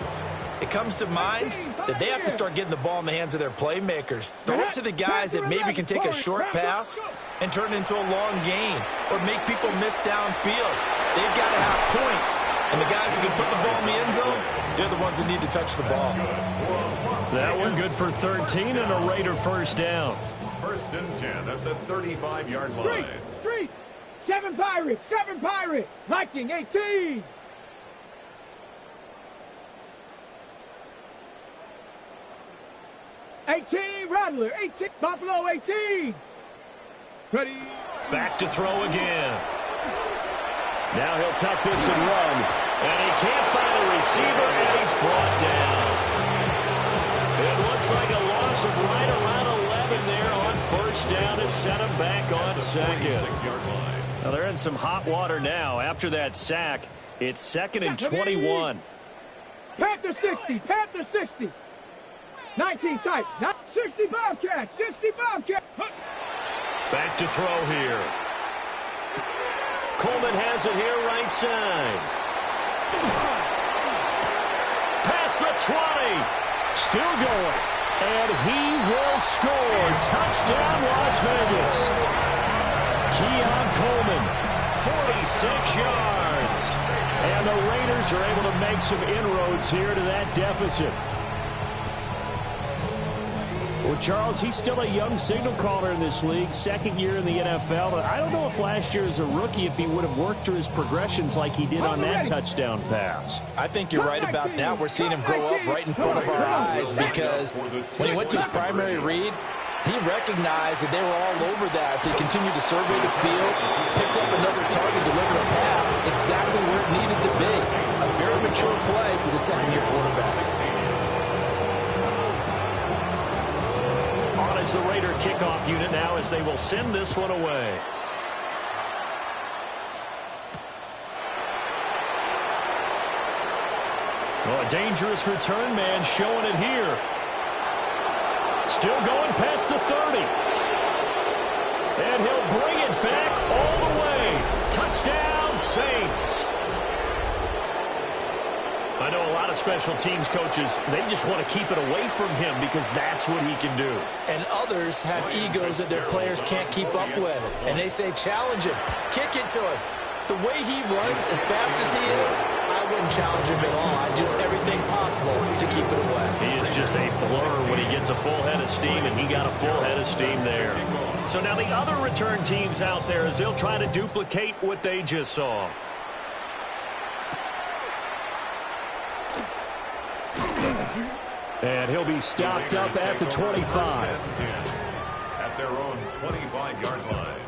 S4: it comes to mind that they have to start getting the ball in the hands of their playmakers. Throw it to the guys that maybe can take a short pass and turn it into a long gain or make people miss downfield. They've got to have points. And the guys who can put the ball in the end zone, they're the ones that need to touch the ball.
S1: That one good for 13 and a Raider first down.
S2: First and 10 at the 35-yard line.
S3: Street. 7 Pirates. 7 Pirates. Viking 18. Rattler, 18, Buffalo, 18. Ready.
S1: Back to throw again. Now he'll tuck this and run. And he can't find a receiver, and he's brought down. It looks like a loss of right around 11 there on first down to set him back on second.
S2: 46-yard line.
S1: Now they're in some hot water now after that sack. It's 2nd and 21.
S3: Panther 60, Panther 60. 19 tight, 60 Bobcats, 60 Bobcats.
S1: Back to throw here. Coleman has it here right side. Past the 20.
S6: Still going. And he will score. Touchdown, Las Vegas. Keon Coleman, 46 yards. And the Raiders are able to make some inroads here to that deficit. Well, Charles, he's still a young signal caller in this league, second year in the NFL. But I don't know if last year as a rookie, if he would have worked through his progressions like he did on that touchdown pass.
S4: I think you're right about that. We're seeing him grow up right in front of our eyes because when he went to his primary read, he recognized that they were all over that. So he continued to survey the field, picked up another target, delivered a pass exactly where it needed to be. A very mature play for the second-year quarterback.
S1: Is the Raider kickoff unit now as they will send this one away. Well, a dangerous return man showing it here. Still going past the 30. And he'll bring it back all the way. Touchdown, Saints. I know a lot of special teams coaches, they just want to keep it away from him because that's what he can do.
S4: And others have egos that their players can't keep up with. And they say, challenge him, kick it to him. The way he runs as fast as he is, I wouldn't challenge him at all. I'd do everything possible to keep it away.
S1: He is just a blur when he gets a full head of steam, and he got a full head of steam there. So now the other return teams out there as they'll try to duplicate what they just saw.
S6: And he'll be stopped up at the 25.
S2: At their own 25-yard line.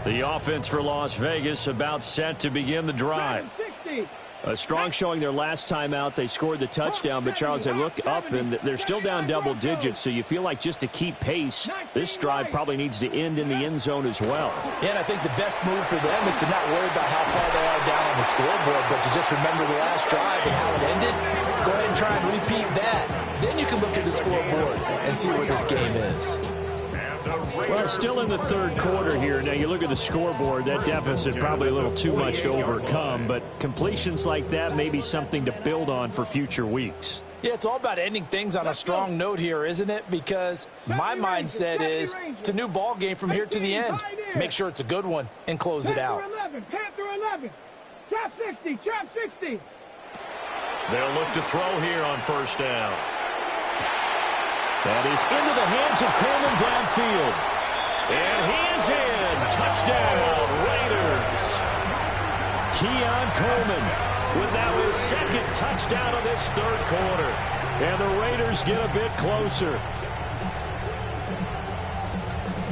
S6: The offense for Las Vegas about set to begin the drive. A strong showing their last time out. They scored the touchdown, but Charles, they look up and they're still down double digits, so you feel like just to keep pace, this drive probably needs to end in the end zone as well.
S4: Yeah, and I think the best move for them is to not worry about how far they are down on the scoreboard, but to just remember the last drive and how it ended. Go ahead and try and repeat that. Then you can look at the scoreboard and see where this game is.
S6: Well, still in the third quarter here. Now, you look at the scoreboard, that deficit probably a little too much to overcome, but completions like that may be something to build on for future weeks.
S4: Yeah, it's all about ending things on a strong note here, isn't it? Because my mindset is it's a new ball game from here to the end. Make sure it's a good one and close it out.
S3: Panther 11. Trap 60. Trap 60.
S1: They'll look to throw here on first down. That is into the hands of Coleman downfield. And he is in. Touchdown, Raiders. Keon Coleman with now his second touchdown of this third quarter. And the Raiders get a bit closer.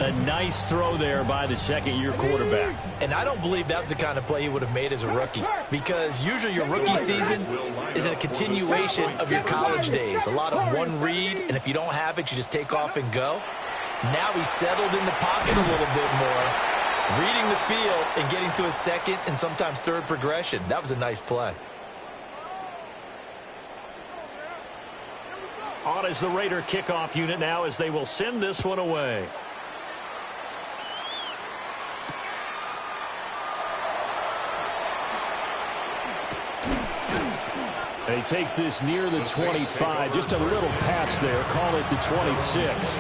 S1: A nice throw there by the second-year quarterback.
S4: And I don't believe that was the kind of play he would have made as a rookie, because usually your rookie season is a continuation of your college days. A lot of one read, and if you don't have it, you just take off and go. Now he's settled in the pocket a little bit more, reading the field and getting to his second and sometimes third progression. That was a nice play.
S1: On is the Raider kickoff unit now as they will send this one away.
S6: He takes this near the 25. Just a little pass there. Call it the 26.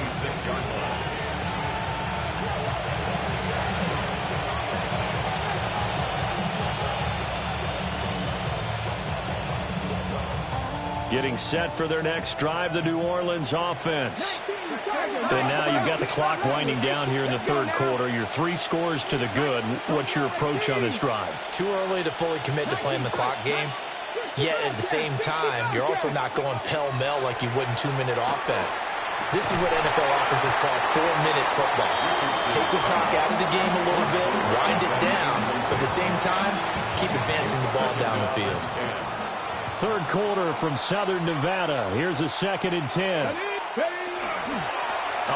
S6: Getting set for their next drive, the New Orleans offense. And now you've got the clock winding down here in the third quarter. You're 3 scores to the good. What's your approach on this drive?
S4: Too early to fully commit to playing the clock game. Yet at the same time, you're also not going pell-mell like you would in 2-minute offense. This is what NFL offenses call 4-minute football. Take the clock out of the game a little bit, wind it down, but at the same time, keep advancing the ball down the field.
S6: Third quarter from Southern Nevada. Here's a 2nd and 10.
S1: Up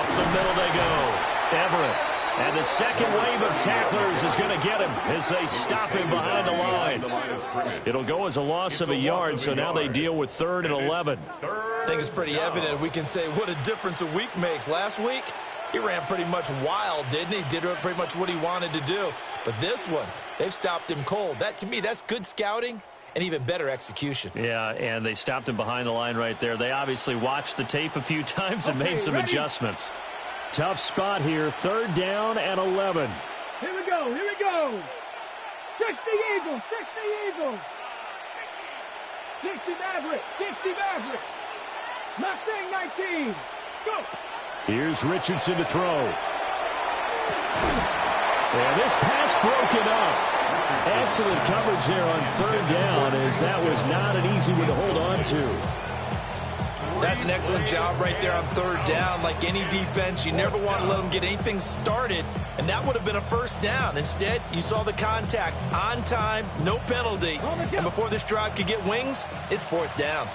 S1: the middle they go. Everett. And the second wave of tacklers is going to get him as they stop him behind the line. It'll go as a loss of a yard, so now they deal with 3rd and 11.
S4: I think it's pretty evident. We can say what a difference a week makes. Last week, he ran pretty much wild, didn't he? Did pretty much what he wanted to do. But this one, they've stopped him cold. That, to me, that's good scouting and even better execution.
S6: Yeah, and they stopped him behind the line right there. They obviously watched the tape a few times and made some adjustments. Tough spot here, 3rd down and 11.
S3: Here we go, here we go. 60 Eagles, 60 Eagles. 60 Mavericks, 60 Mavericks. Mustang 19, go.
S6: Here's Richardson to throw. And this pass broken up. Excellent coverage there on 3rd down, as that was not an easy one to hold on to.
S4: That's an excellent job right there on 3rd down. Like any defense, you never want to let them get anything started, and that would have been a 1st down. Instead, you saw the contact on time, no penalty, and before this drive could get wings, it's 4th down.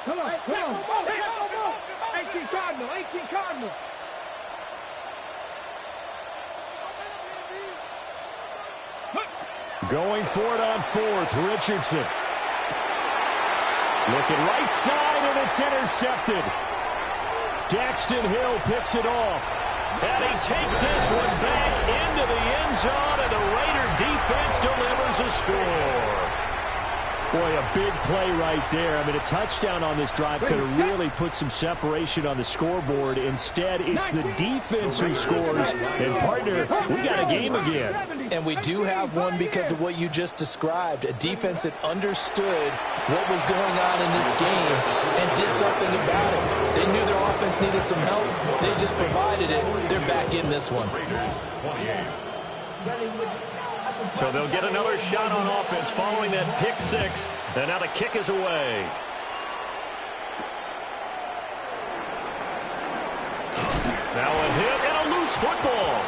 S3: Come on, come on. 18 Cardinal, 18 Cardinal.
S6: Going for it on 4th, Richardson. Looking right side, and it's intercepted. Daxton Hill picks it off.
S1: And he takes this one back into the end zone, and the Raider defense delivers a score.
S6: Boy, a big play right there. I mean, a touchdown on this drive could have really put some separation on the scoreboard. Instead, it's the defense who scores. And, partner, we got a game again.
S4: And we do have one because of what you just described. A defense that understood what was going on in this game and did something about it. They knew their offense needed some help. They just provided it. They're back in this one.
S1: So they'll get another shot on offense following that pick six. And now the kick is away. Now a hit and a loose football.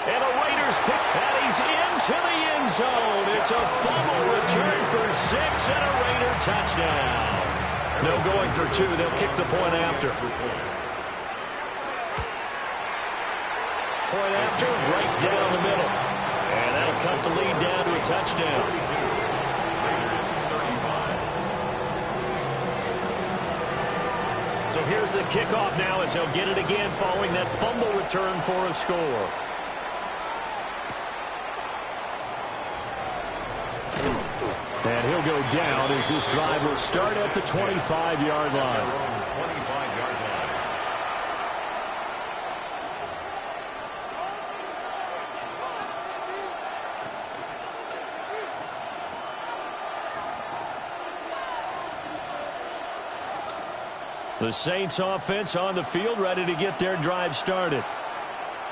S1: And the Raiders pick, and he's into the end zone. It's a fumble return for 6 and a Raider touchdown. No going for 2. They'll kick the point after. Point after, right down the middle. And that'll cut the lead down to a touchdown. So here's the kickoff now as they'll get it again following that fumble return for a score. And he'll go down as this drive will start at the 25-yard line. The Saints offense on the field, ready to get their drive started.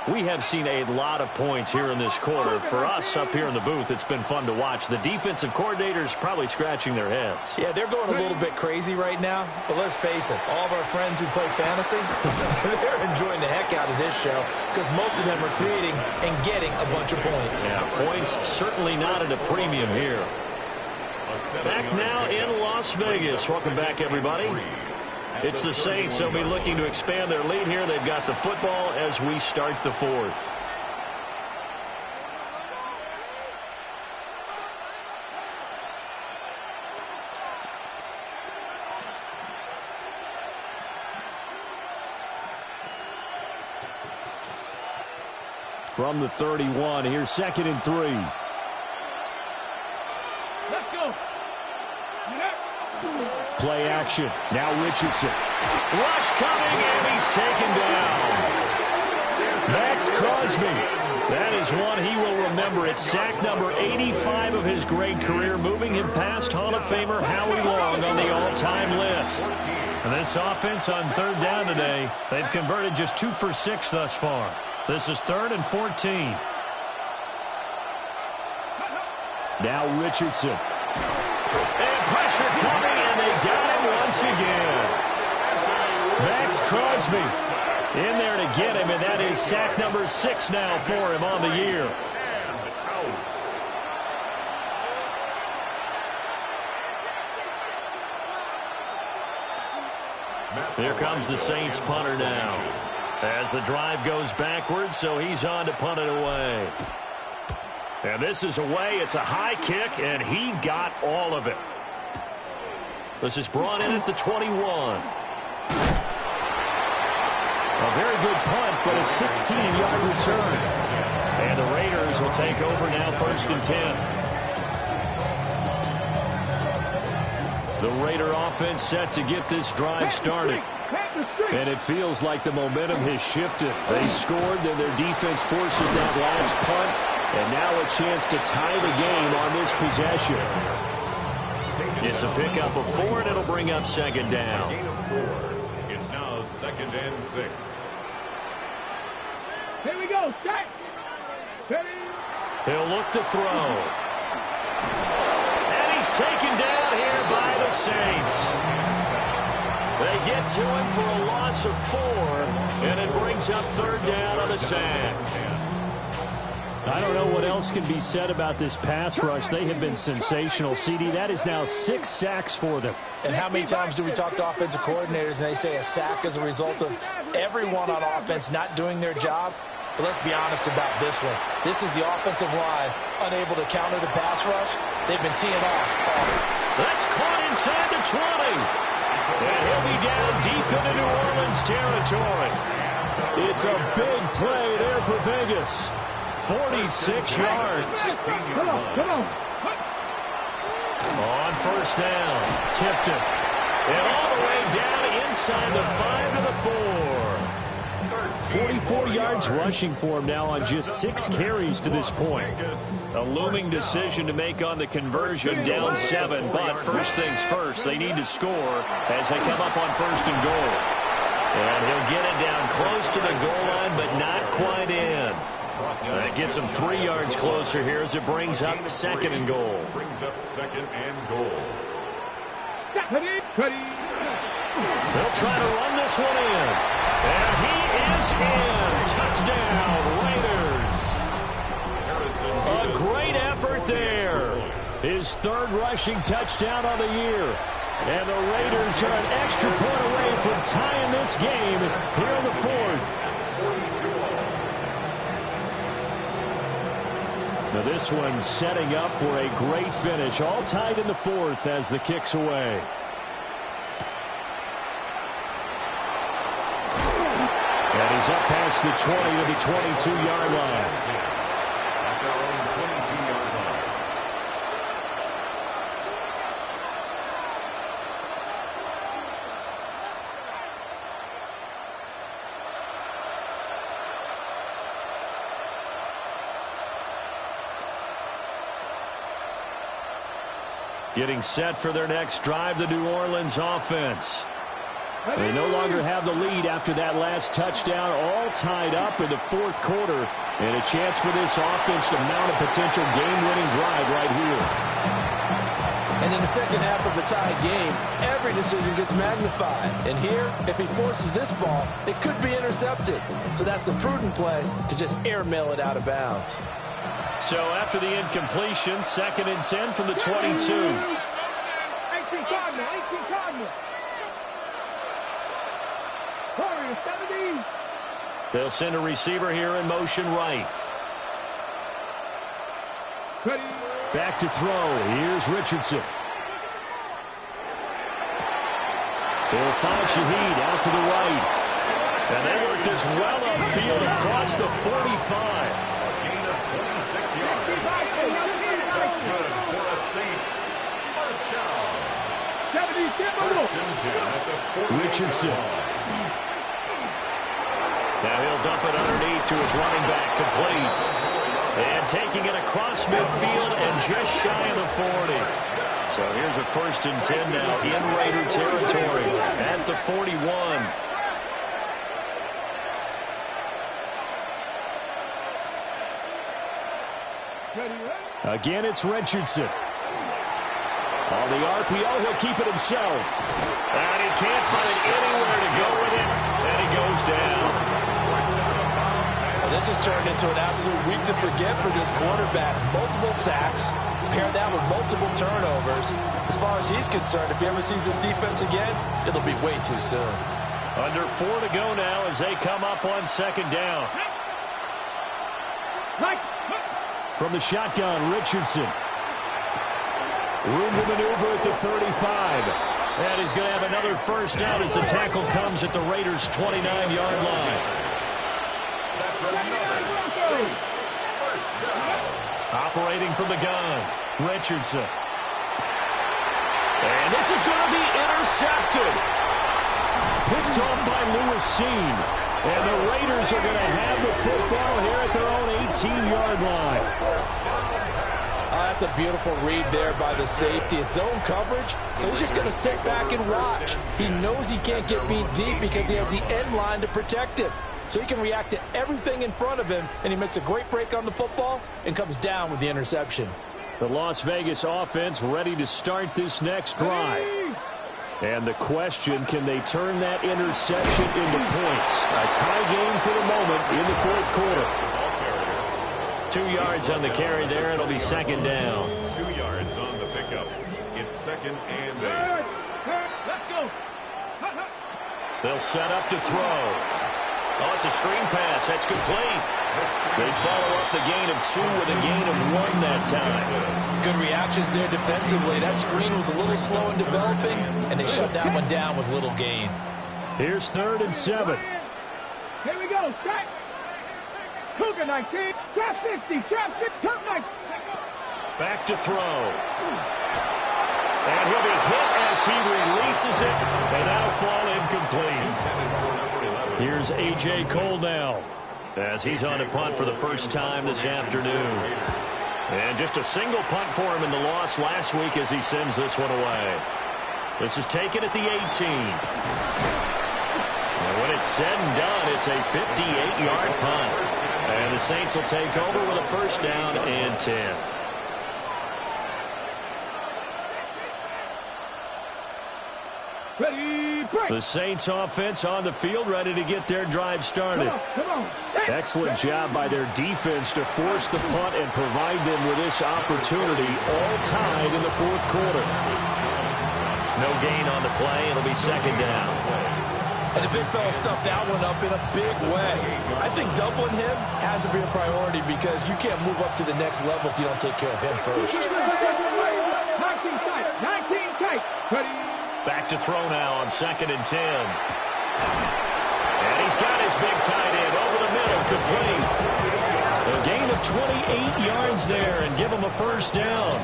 S1: We have seen a lot of points here in this quarter. For us up here in the booth, it's been fun to watch. The defensive coordinators probably scratching their heads.
S4: Yeah, they're going a little bit crazy right now. But let's face it, all of our friends who play fantasy, they're enjoying the heck out of this show because most of them are creating and getting a bunch of points.
S1: Yeah, points certainly not at a premium here. Back now in Las Vegas. Welcome back, everybody. It's the Saints. They'll be looking to expand their lead here. They've got the football as we start the fourth. From the 31, here's 2nd and 3.
S3: Let's go.
S6: Play action. Now Richardson.
S1: Rush coming, and he's taken down.
S6: Max Crosby. That is one he will remember. It's sack number 85 of his great career, moving him past Hall of Famer Howie Long on the all-time list. And this offense on 3rd down today, they've converted just 2 for 6 thus far. This is 3rd and 14. Now Richardson.
S1: And pressure coming, and they got him once again.
S6: Max Crosby in there to get him, and that is sack number 6 now for him on the year.
S1: Here comes the Saints punter now. As the drive goes backwards, so he's on to punt it away. And this is away. It's a high kick, and he got all of it. This is brought in at the 21.
S6: A very good punt, but a 16-yard return.
S1: And the Raiders will take over now, 1st and 10. The Raider offense set to get this drive started.
S6: And it feels like the momentum has shifted. They scored, then their defense forces that last punt. And now a chance to tie the game on this possession.
S1: It's a pickup of 4, and it'll bring up 2nd down.
S2: It's now 2nd and 6.
S3: Here we go. Set. Ready.
S1: He'll look to throw. And he's taken down here by the Saints. They get to him for a loss of 4, and it brings up 3rd down on the sack.
S6: I don't know what else can be said about this pass rush. They have been sensational, CD. That is now 6 sacks for them.
S4: And how many times do we talk to offensive coordinators and they say a sack is a result of everyone on offense not doing their job? But let's be honest about this one. This is the offensive line unable to counter the pass rush. They've been teeing off.
S1: That's caught inside the 20. And he'll be down deep into New Orleans territory.
S6: It's a big play there for Vegas.
S1: 46 yards.
S3: Come on, come on.
S6: first down. Tipton. And all the way down inside the 5 to the 4. 44 yards rushing for him now on just 6 carries to this point. A looming decision to make on the conversion, down 7. But first things first, they need to score as they come up on first and goal. And he'll get it down close to the goal line, but not quite in. That gets him 3 yards closer here as it brings up second and goal.
S2: Brings up second and goal.
S6: They'll try to run this one in. And he is in. Touchdown, Raiders. A great effort there. His 3rd rushing touchdown of the year. And the Raiders are an extra point away from tying this game here in the 4th. Now this one setting up for a great finish. All tied in the 4th as the kick's away. And he's up past the 20 to the 22-yard line.
S2: At their own 22-yard line.
S6: Getting set for their next drive, the New Orleans offense. They no longer have the lead after that last touchdown, all tied up in the 4th quarter. And a chance for this offense to mount a potential game-winning drive right here.
S4: And in the second half of the tied game, every decision gets magnified. And here, if he forces this ball, it could be intercepted. So that's the prudent play to just airmail it out of bounds.
S6: So after the incompletion, 2nd and 10 from the 22.
S3: 18 Cardinal, 18 Cardinal. Warriors, 70.
S6: They'll send a receiver here in motion right.
S3: Ready.
S6: Back to throw. Here's Richardson. They'll find Shaheed out to the right. And they work this well upfield across the 45.
S2: Gain of 26 yards. That's good for the Saints. First down.
S3: 70,
S2: First and 10 at the 40.
S6: Richardson. Now he'll dump it underneath to his running back, complete. And taking it across midfield and just shy of the 40. So here's a 1st and 10 now in Raider territory at the 41. Again, it's Richardson. On the RPO, he'll keep it himself. And he can't find anywhere to go with it. And he goes down.
S4: This has turned into an absolute week to forget for this quarterback. Multiple sacks, paired that with multiple turnovers. As far as he's concerned, if he ever sees this defense again, it'll be way too soon.
S6: Under 4 to go now as they come up on 2nd down. From the shotgun, Richardson. Room to maneuver at the 35. And he's going to have another first down as the tackle comes at the Raiders' 29-yard line.
S2: That's another Saints first down.
S6: Operating from the gun, Richardson. And this is going to be intercepted. Picked off by Lewis Cine. And the Raiders are going to have the football here at their own 18-yard line.
S4: That's a beautiful read there by the safety. It's zone coverage, so he's just going to sit back and watch. He knows he can't get beat deep because he has the end line to protect him. So he can react to everything in front of him, and he makes a great break on the football and comes down with the interception.
S6: The Las Vegas offense ready to start this next drive. And the question, can they turn that interception into points? A tie game for the moment in the 4th quarter. 2 yards on the carry there. It'll be 2nd down.
S2: 2 yards on the pickup. It's 2nd and 8.
S3: Let's go.
S6: They'll set up to throw. Oh, it's a screen pass. That's complete. They follow up the gain of 2 with a gain of 1 that time.
S4: Good reactions there defensively. That screen was a little slow in developing, and they shut that one down with little gain.
S6: Here's 3rd and 7.
S3: Here we go. Strike. Cougar 19. Trap 50. Trap 50. Trap 19.
S6: Back to throw.
S1: And he'll be hit as he releases it, and that'll fall incomplete. Here's A.J. Cole now, as he's on to punt for the first time this afternoon. And just a single punt for him in the loss last week as he sends this one away. This is taken at the 18. And when it's said and done, it's a 58-yard punt. And the Saints will take over with a first down and 10. The Saints offense on the field, ready to get their drive started. Excellent job by their defense to force the punt and provide them with this opportunity, all tied in the fourth quarter. No gain on the play. It'll be second down.
S4: And the big fella stuffed that one up in a big way. I think doubling him has to be a priority because you can't move up to the next level if you don't take care of him first.
S3: 19 tight.
S1: Back to throw now on 2nd and 10. And he's got his big tight end over the middle, complete. A gain of 28 yards there and give him a first down.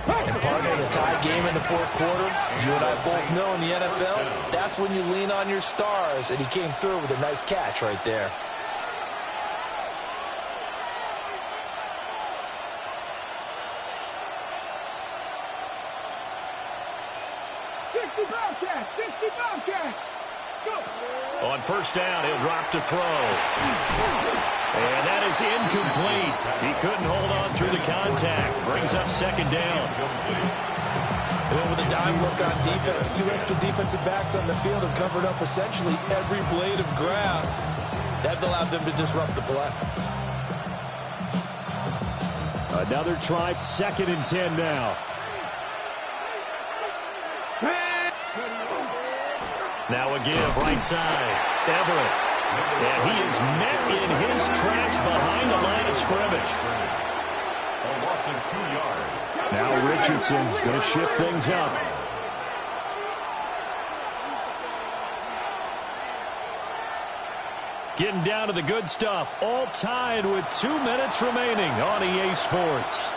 S4: And partner, in a tie game in the fourth quarter, you and I both know in the NFL, that's when you lean on your stars, and he came through with a nice catch right there.
S1: On first down, he'll drop to throw. And that is incomplete. He couldn't hold on through the contact. Brings up second down.
S4: And then with a dime look on defense, 2 extra defensive backs on the field have covered up essentially every blade of grass. That allowed them to disrupt the play.
S6: Another try, 2nd and 10 now.
S1: Now a give, right side. Everett. And he is met in his tracks behind the line of scrimmage.
S2: A loss of 2 yards.
S6: Now Richardson going to shift things up. Getting down to the good stuff. All tied with 2 minutes remaining on EA Sports.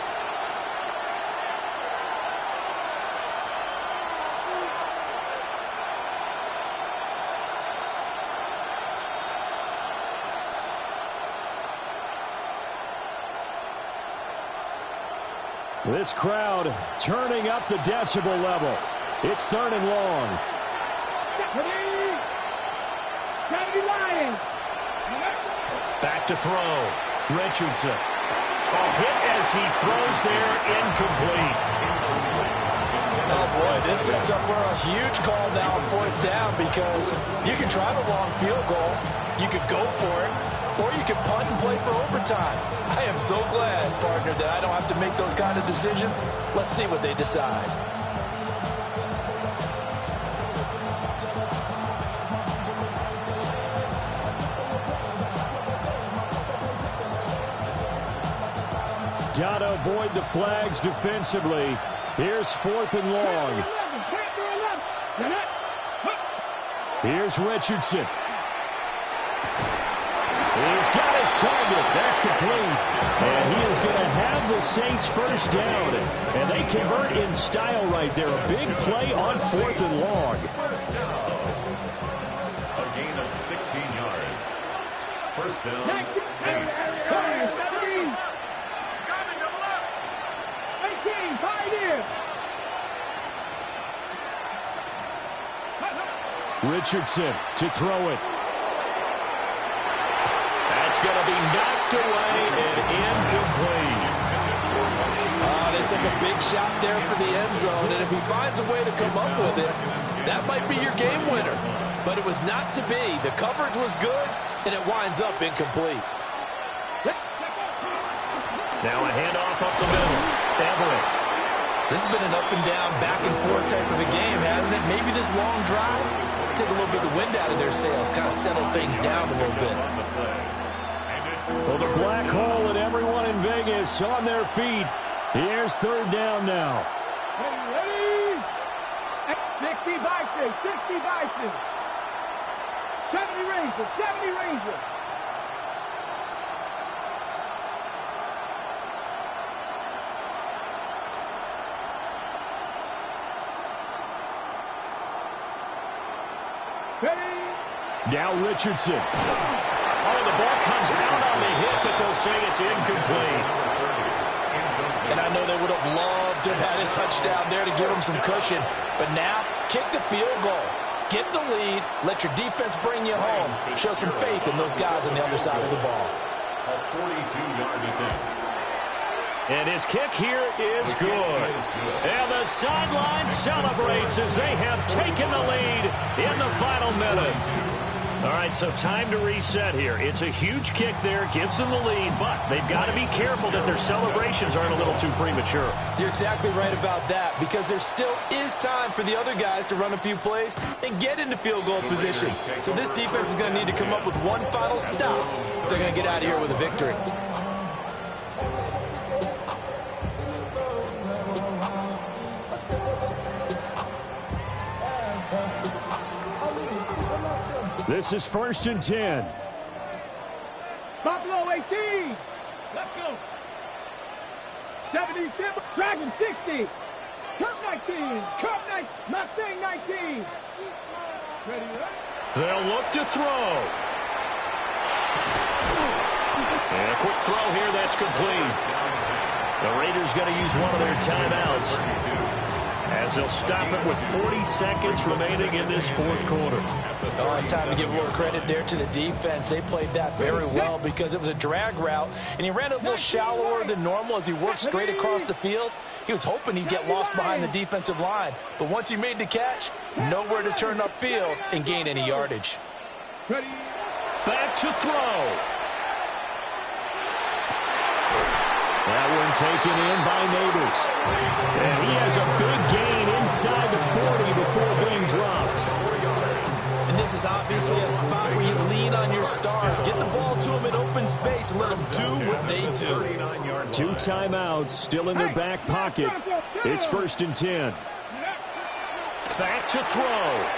S6: This crowd turning up the decibel level. It's 3rd and long.
S1: Back to throw. Richardson. Hit as he throws there, incomplete.
S4: Oh, boy, this sets up for a huge call now on 4th down because you can try the long field goal, you could go for it, or you can punt and play for overtime. I am so glad, partner, that I don't have to make those kind of decisions. Let's see what they decide.
S6: Gotta avoid the flags defensively. Here's 4th and long. Here's Richardson. He's got his target. That's complete. And he is going to have the Saints first down. And they convert in style right there. A big play on 4th and long.
S2: A gain of 16 yards. First down, Saints.
S3: 18, Pioneer.
S6: Richardson to throw it.
S1: That's going to be knocked away and incomplete.
S4: They took a big shot there for the end zone, and if he finds a way to come up with it, that might be your game winner. But it was not to be. The coverage was good, and it winds up incomplete.
S1: Now a handoff up the middle. Everett.
S4: This has been an up and down, back and forth type of a game, hasn't it? Maybe this long drive take a little bit of the wind out of their sails, kind of settle things down a little bit.
S6: Well, the black hole and everyone in Vegas on their feet. Here's 3rd down now.
S3: Ready? 60 Vikings, 60 Vikings. 70 Rangers, 70 Rangers.
S6: Now Richardson.
S1: Oh, the ball comes out on the hit, but they'll say it's incomplete.
S4: And I know they would have loved to have had a touchdown there to give them some cushion. But now, kick the field goal. Get the lead. Let your defense bring you home. Show some faith in those guys on the other side of the ball.
S2: A 42-yard attempt.
S1: And his kick here is good. And the sideline celebrates as they have taken the lead in the final minute. All right, so time to reset here. It's a huge kick there, gives them the lead, but they've got to be careful that their celebrations aren't a little too premature.
S7: You're exactly right about that, because there still is time for the other guys to run a few plays and get into field goal position. So this defense is going to need to come up with one final stop if they're going to get out of here with a victory.
S6: This is 1st and 10.
S3: Buffalo 18. Let's go. 77. Dragon 60. Cup 19. Cup 19. Mustang 19. Ready, right?
S1: They'll look to throw. And a quick throw here, that's complete. The Raiders going to use one of their timeouts as they'll stop it with 40 seconds remaining in this fourth quarter.
S4: Oh, it's time to give a little credit there to the defense. They played that very well because it was a drag route, and he ran a little shallower than normal as he worked straight across the field. He was hoping he'd get lost behind the defensive line, but once he made the catch, nowhere to turn upfield and gain any yardage.
S1: Back to throw.
S6: That one taken in by Neighbors. And he has a big gain inside the 40 before being dropped.
S7: And this is obviously a spot where you lean on your stars. Get the ball to them in open space and let them do what they do.
S6: 2 timeouts still in their back pocket. It's 1st and 10.
S1: Back to throw.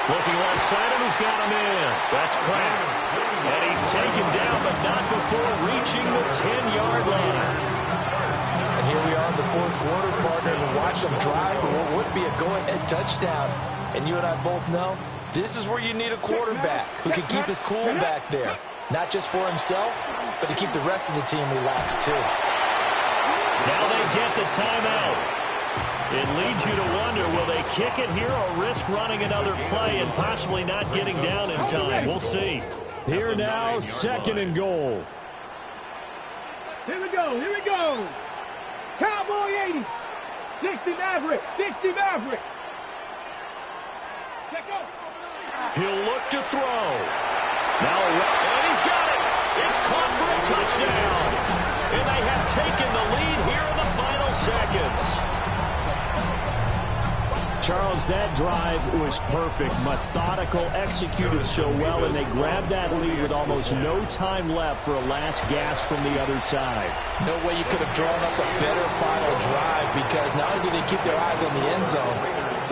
S1: Looking left side, and he's got him in. That's Pratt. And he's taken down, but not before reaching the 10-yard line.
S4: And here we are in the fourth quarter, partner, and watch them drive for what would be a go-ahead touchdown. And you and I both know this is where you need a quarterback who can keep his cool back there. Not just for himself, but to keep the rest of the team relaxed, too.
S1: Now they get the timeout. It leads you to wonder, will they kick it here or risk running another play and possibly not getting down in time? We'll see.
S6: Here now, 2nd and goal.
S3: Here we go. Here we go. Cowboy 80. 60 Maverick. 60 Maverick. Check out.
S1: He'll look to throw. Now, and he's got it. It's caught for a touchdown. And they have taken the lead here in the final seconds.
S6: Charles, that drive was perfect, methodical, executed so well, and they grabbed that lead with almost no time left for a last gasp from the other side.
S4: No way you could have drawn up a better final drive, because not only did they keep their eyes on the end zone,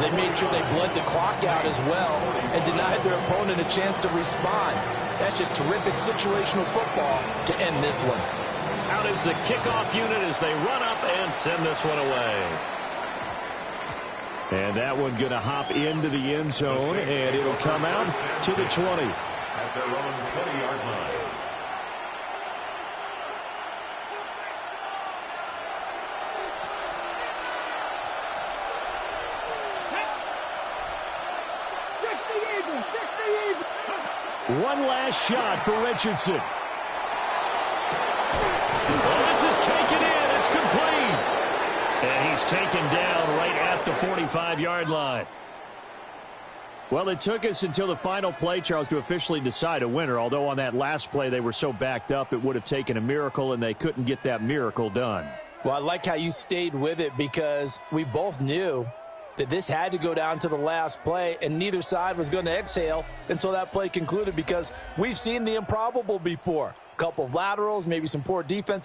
S4: they made sure they bled the clock out as well and denied their opponent a chance to respond. That's just terrific situational football to end this one.
S1: Out is the kickoff unit as they run up and send this one away.
S6: And that one going to hop into the end zone, and it'll come out to the 20.
S2: At their own 20-yard line.
S6: One last shot for Richardson.
S1: Well, this is taken in. It's complete. And he's taken down right at the 45-yard line.
S6: Well, it took us until the final play, Charles, to officially decide a winner, although on that last play they were so backed up it would have taken a miracle, and they couldn't get that miracle done.
S4: Well, I like how you stayed with it, because we both knew that this had to go down to the last play, and neither side was going to exhale until that play concluded, because we've seen the improbable before. A couple of laterals, maybe some poor defense